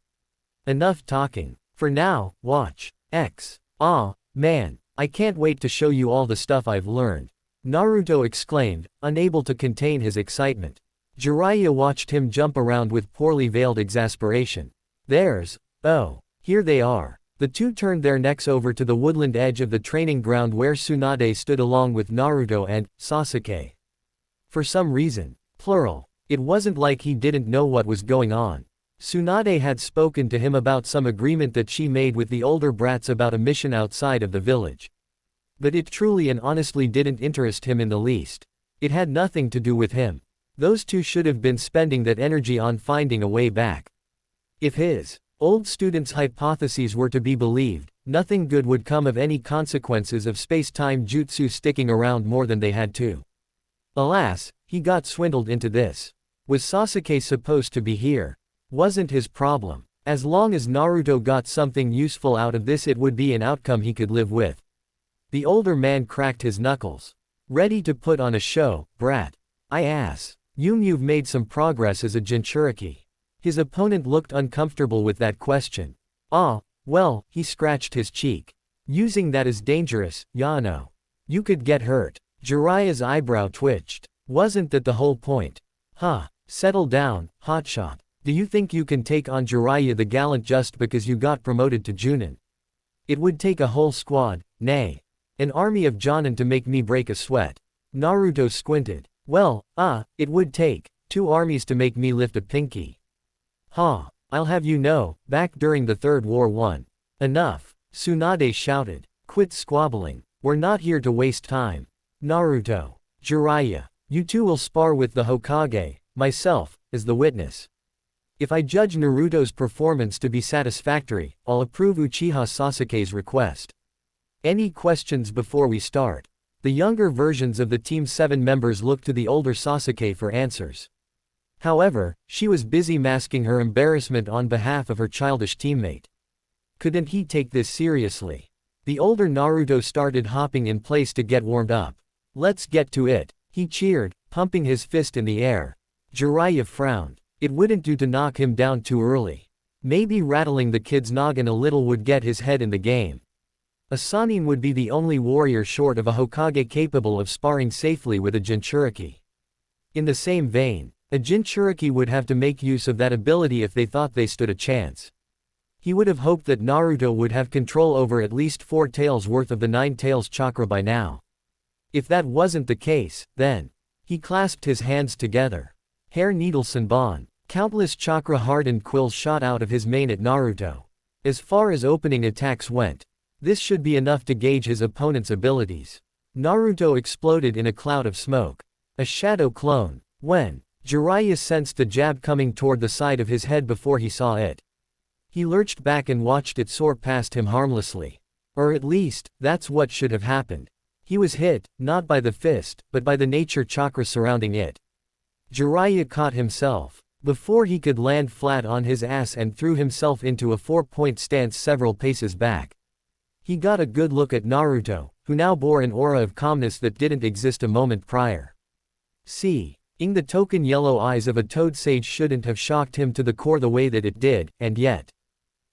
Enough talking. For now, watch. X. Aw, man, I can't wait to show you all the stuff I've learned. Naruto exclaimed, unable to contain his excitement. Jiraiya watched him jump around with poorly veiled exasperation. Oh, here they are. The two turned their necks over to the woodland edge of the training ground where Tsunade stood along with Naruto and Sasuke. For some reason, plural, it wasn't like he didn't know what was going on. Tsunade had spoken to him about some agreement that she made with the older brats about a mission outside of the village. But it truly and honestly didn't interest him in the least. It had nothing to do with him. Those two should have been spending that energy on finding a way back. If his old student's hypotheses were to be believed, nothing good would come of any consequences of space-time jutsu sticking around more than they had to. Alas, he got swindled into this. Was Sasuke supposed to be here? Wasn't his problem. As long as Naruto got something useful out of this, it would be an outcome he could live with. The older man cracked his knuckles. Ready to put on a show, brat? You've made some progress as a Jinchuriki. His opponent looked uncomfortable with that question. Well, he scratched his cheek. Using that is dangerous, Yano. You could get hurt. Jiraiya's eyebrow twitched. Wasn't that the whole point? Settle down, hotshot. Do you think you can take on Jiraiya the Gallant just because you got promoted to Junin? It would take a whole squad, nay, an army of Jonin to make me break a sweat. Naruto squinted. Well, it would take 2 armies to make me lift a pinky. I'll have you know, back during the Third War One. Enough, Tsunade shouted. Quit squabbling. We're not here to waste time. Naruto, Jiraiya, you two will spar with the Hokage, myself, as the witness. If I judge Naruto's performance to be satisfactory, I'll approve Uchiha Sasuke's request. Any questions before we start? The younger versions of the Team 7 members looked to the older Sasuke for answers. However, she was busy masking her embarrassment on behalf of her childish teammate. Couldn't he take this seriously? The older Naruto started hopping in place to get warmed up. Let's get to it, he cheered, pumping his fist in the air. Jiraiya frowned. It wouldn't do to knock him down too early. Maybe rattling the kid's noggin a little would get his head in the game. A Sannin would be the only warrior short of a Hokage capable of sparring safely with a Jinchuriki. In the same vein, a Jinchuriki would have to make use of that ability if they thought they stood a chance. He would have hoped that Naruto would have control over at least 4 taels worth of the 9 taels chakra by now. If that wasn't the case, then he clasped his hands together. Hair needle Senbon. Countless chakra-hardened quills shot out of his mane at Naruto. As far as opening attacks went, this should be enough to gauge his opponent's abilities. Naruto exploded in a cloud of smoke. A shadow clone. When Jiraiya sensed the jab coming toward the side of his head before he saw it, he lurched back and watched it soar past him harmlessly. Or at least, that's what should have happened. He was hit, not by the fist, but by the nature chakra surrounding it. Jiraiya caught himself before he could land flat on his ass and threw himself into a 4-point stance several paces back. He got a good look at Naruto, who now bore an aura of calmness that didn't exist a moment prior. Seeing the token yellow eyes of a toad sage shouldn't have shocked him to the core the way that it did, and yet.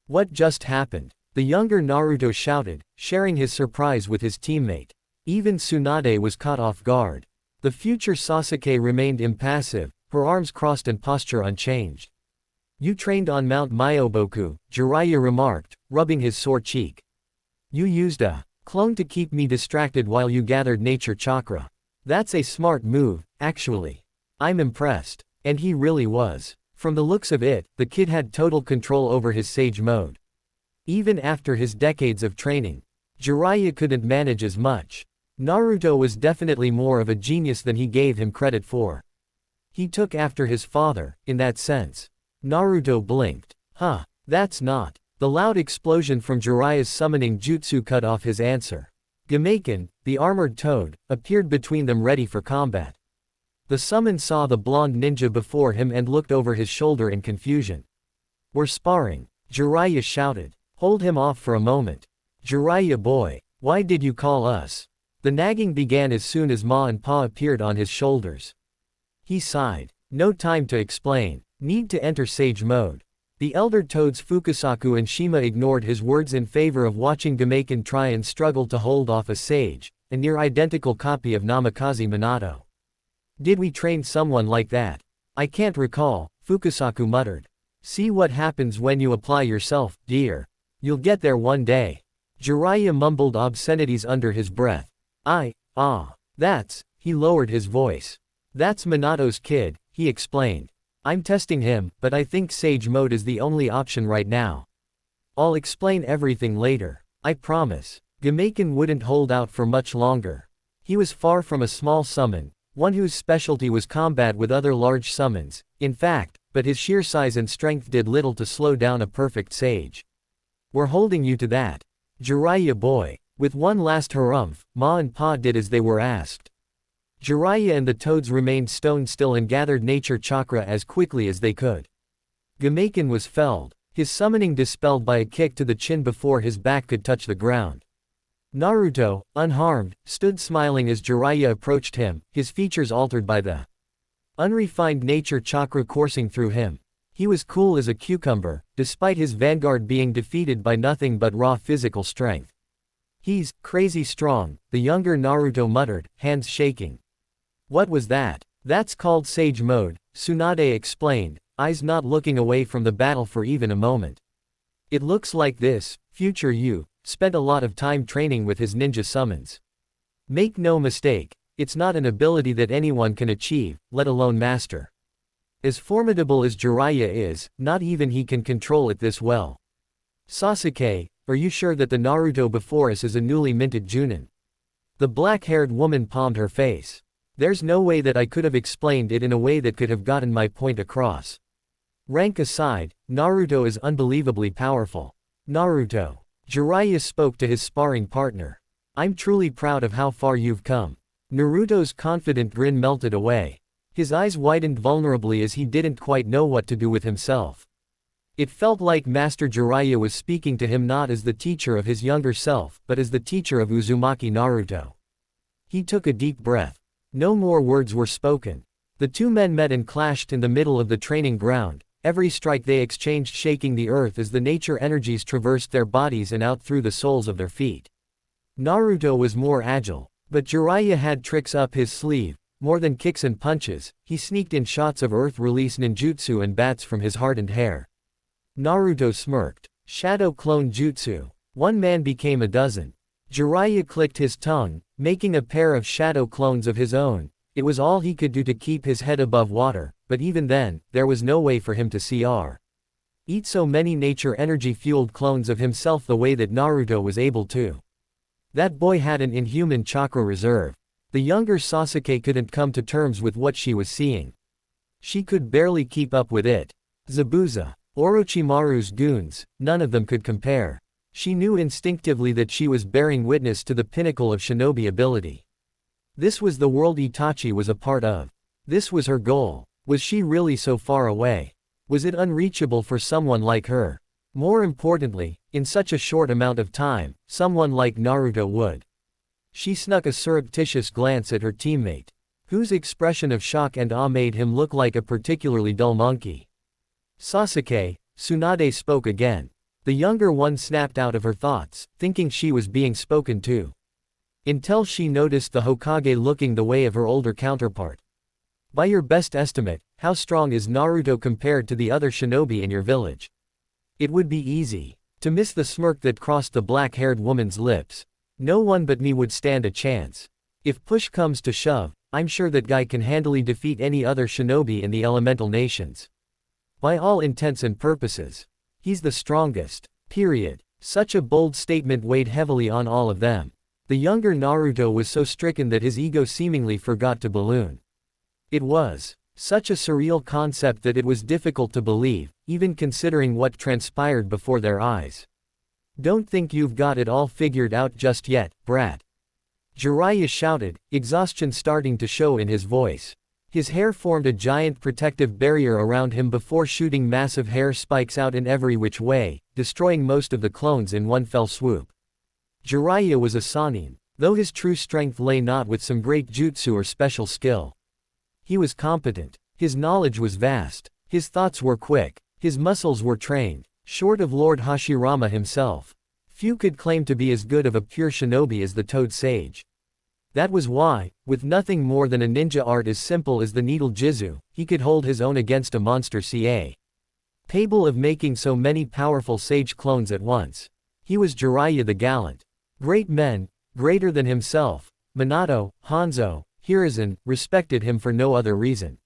What just happened? The younger Naruto shouted, sharing his surprise with his teammate. Even Tsunade was caught off guard. The future Sasuke remained impassive, her arms crossed and posture unchanged. You trained on Mount Myoboku, Jiraiya remarked, rubbing his sore cheek. You used a clone to keep me distracted while you gathered nature chakra. That's a smart move, actually. I'm impressed. And he really was. From the looks of it, the kid had total control over his sage mode. Even after his decades of training, Jiraiya couldn't manage as much. Naruto was definitely more of a genius than he gave him credit for. He took after his father, in that sense. Naruto blinked. Huh, that's not. The loud explosion from Jiraiya's summoning jutsu cut off his answer. Gameiken, the armored toad, appeared between them ready for combat. The summon saw the blonde ninja before him and looked over his shoulder in confusion. We're sparring, Jiraiya shouted. Hold him off for a moment. Jiraiya boy, why did you call us? The nagging began as soon as Ma and Pa appeared on his shoulders. He sighed. No time to explain. Need to enter sage mode. The elder toads Fukusaku and Shima ignored his words in favor of watching Gameiken try and struggle to hold off a sage, a near-identical copy of Namikaze Minato. Did we train someone like that? I can't recall, Fukusaku muttered. See what happens when you apply yourself, dear. You'll get there one day. Jiraiya mumbled obscenities under his breath. He lowered his voice. That's Minato's kid, he explained. I'm testing him, but I think Sage Mode is the only option right now. I'll explain everything later. I promise. Gameiken wouldn't hold out for much longer. He was far from a small summon, one whose specialty was combat with other large summons, in fact, but his sheer size and strength did little to slow down a perfect sage. We're holding you to that. Jiraiya boy. With one last harumph, Ma and Pa did as they were asked. Jiraiya and the toads remained stone still and gathered nature chakra as quickly as they could. Gameiken was felled, his summoning dispelled by a kick to the chin before his back could touch the ground. Naruto, unharmed, stood smiling as Jiraiya approached him, his features altered by the unrefined nature chakra coursing through him. He was cool as a cucumber, despite his vanguard being defeated by nothing but raw physical strength. He's crazy strong, the younger Naruto muttered, hands shaking. What was that? That's called Sage Mode, Tsunade explained, eyes not looking away from the battle for even a moment. It looks like this, future you, spent a lot of time training with his ninja summons. Make no mistake, it's not an ability that anyone can achieve, let alone master. As formidable as Jiraiya is, not even he can control it this well. Sasuke, are you sure that the Naruto before us is a newly minted Junin? The black-haired woman palmed her face. There's no way that I could have explained it in a way that could have gotten my point across. Rank aside, Naruto is unbelievably powerful. Naruto. Jiraiya spoke to his sparring partner. I'm truly proud of how far you've come. Naruto's confident grin melted away. His eyes widened vulnerably as he didn't quite know what to do with himself. It felt like Master Jiraiya was speaking to him not as the teacher of his younger self, but as the teacher of Uzumaki Naruto. He took a deep breath. No more words were spoken. The two men met and clashed in the middle of the training ground, every strike they exchanged shaking the earth as the nature energies traversed their bodies and out through the soles of their feet. Naruto was more agile, but Jiraiya had tricks up his sleeve. More than kicks and punches, he sneaked in shots of earth-release ninjutsu and bats from his hardened hair. Naruto smirked. Shadow clone jutsu. One man became a dozen. Jiraiya clicked his tongue, making a pair of shadow clones of his own. It was all he could do to keep his head above water, but even then, there was no way for him to eat so many nature energy-fueled clones of himself the way that Naruto was able to. That boy had an inhuman chakra reserve. The younger Sasuke couldn't come to terms with what she was seeing. She could barely keep up with it. Zabuza. Orochimaru's goons, none of them could compare. She knew instinctively that she was bearing witness to the pinnacle of shinobi ability. This was the world Itachi was a part of. This was her goal. Was she really so far away? Was it unreachable for someone like her? More importantly, in such a short amount of time, someone like Naruto would. She snuck a surreptitious glance at her teammate, whose expression of shock and awe made him look like a particularly dull monkey. Sasuke, Tsunade spoke again. The younger one snapped out of her thoughts, thinking she was being spoken to. Until she noticed the Hokage looking the way of her older counterpart. By your best estimate, how strong is Naruto compared to the other shinobi in your village? It would be easy to miss the smirk that crossed the black-haired woman's lips. No one but me would stand a chance. If push comes to shove, I'm sure that guy can handily defeat any other shinobi in the elemental nations. By all intents and purposes. He's the strongest. Period. Such a bold statement weighed heavily on all of them. The younger Naruto was so stricken that his ego seemingly forgot to balloon. It was such a surreal concept that it was difficult to believe, even considering what transpired before their eyes. "Don't think you've got it all figured out just yet, brat," Jiraiya shouted, exhaustion starting to show in his voice. His hair formed a giant protective barrier around him before shooting massive hair spikes out in every which way, destroying most of the clones in one fell swoop. Jiraiya was a Sannin, though his true strength lay not with some great jutsu or special skill. He was competent. His knowledge was vast. His thoughts were quick. His muscles were trained. Short of Lord Hashirama himself, few could claim to be as good of a pure shinobi as the Toad Sage. That was why, with nothing more than a ninja art as simple as the needle jitsu, he could hold his own against a monster capable of making so many powerful sage clones at once. He was Jiraiya the Gallant. Great men, greater than himself, Minato, Hanzo, Hiruzen, respected him for no other reason.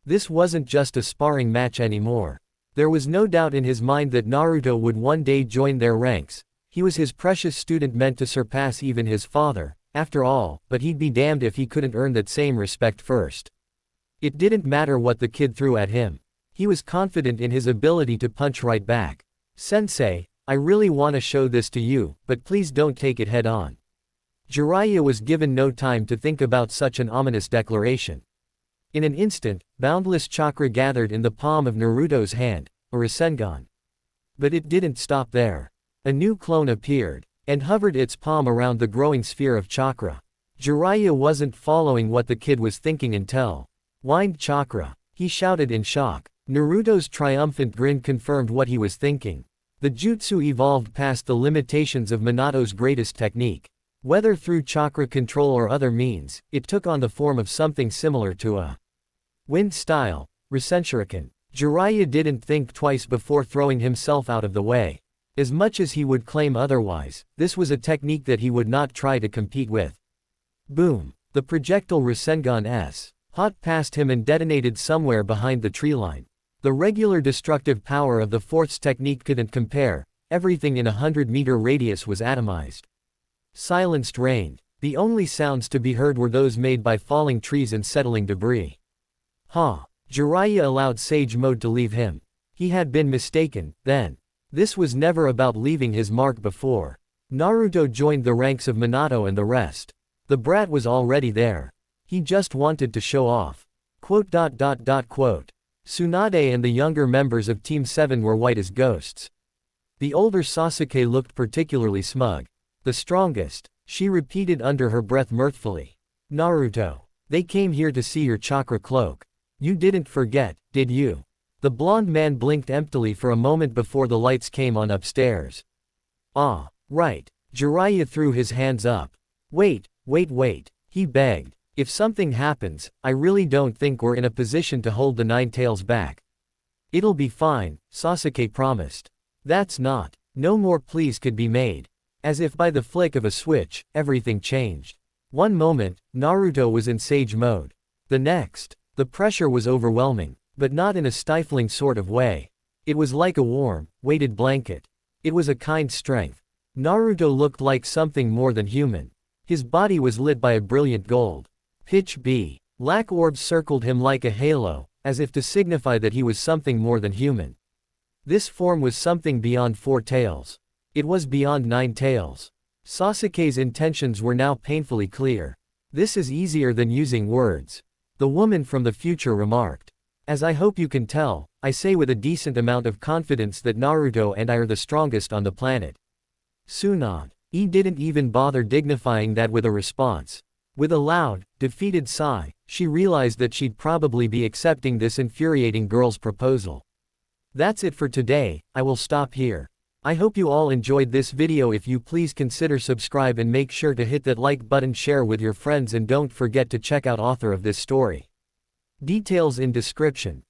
This wasn't just a sparring match anymore. There was no doubt in his mind that Naruto would one day join their ranks. He was his precious student meant to surpass even his father, after all, but he'd be damned if he couldn't earn that same respect first. It didn't matter what the kid threw at him. He was confident in his ability to punch right back. "Sensei, I really want to show this to you, but please don't take it head on." Jiraiya was given no time to think about such an ominous declaration. In an instant, boundless chakra gathered in the palm of Naruto's hand, a Rasengan. But it didn't stop there. A new clone appeared, and hovered its palm around the growing sphere of chakra. Jiraiya wasn't following what the kid was thinking until "Wind chakra," he shouted in shock. Naruto's triumphant grin confirmed what he was thinking. The jutsu evolved past the limitations of Minato's greatest technique. Whether through chakra control or other means, it took on the form of something similar to a wind style, Rasenshuriken. Jiraiya didn't think twice before throwing himself out of the way. As much as he would claim otherwise, this was a technique that he would not try to compete with. Boom! The projectile Rasengan hot past him and detonated somewhere behind the treeline. The regular destructive power of the fourth's technique couldn't compare. Everything in a 100-meter radius was atomized. Silence reigned. The only sounds to be heard were those made by falling trees and settling debris. Jiraiya allowed Sage Mode to leave him. He had been mistaken, then. This was never about leaving his mark before. Naruto joined the ranks of Minato and the rest. The brat was already there. He just wanted to show off. Tsunade and the younger members of Team 7 were white as ghosts. The older Sasuke looked particularly smug. "The strongest," she repeated under her breath mirthfully. "Naruto, they came here to see your chakra cloak. You didn't forget, did you?" The blonde man blinked emptily for a moment before the lights came on upstairs. "Ah, right." Jiraiya threw his hands up. Wait, he begged. "If something happens, I really don't think we're in a position to hold the Nine Tails back." "It'll be fine," Sasuke promised. That's not. No more pleas could be made. As if by the flick of a switch, everything changed. One moment, Naruto was in Sage Mode. The next, the pressure was overwhelming, but not in a stifling sort of way. It was like a warm, weighted blanket. It was a kind strength. Naruto looked like something more than human. His body was lit by a brilliant gold. Pitch B. Black orbs circled him like a halo, as if to signify that he was something more than human. This form was something beyond 4 tails. It was beyond 9 tails. Sasuke's intentions were now painfully clear. "This is easier than using words," the woman from the future remarked. "As I hope you can tell, I say with a decent amount of confidence that Naruto and I are the strongest on the planet." Tsunade didn't even bother dignifying that with a response. With a loud, defeated sigh, she realized that she'd probably be accepting this infuriating girl's proposal. That's it for today. I will stop here. I hope you all enjoyed this video. If you please consider subscribe and make sure to hit that like button, share with your friends, and don't forget to check out author of this story. Details in description.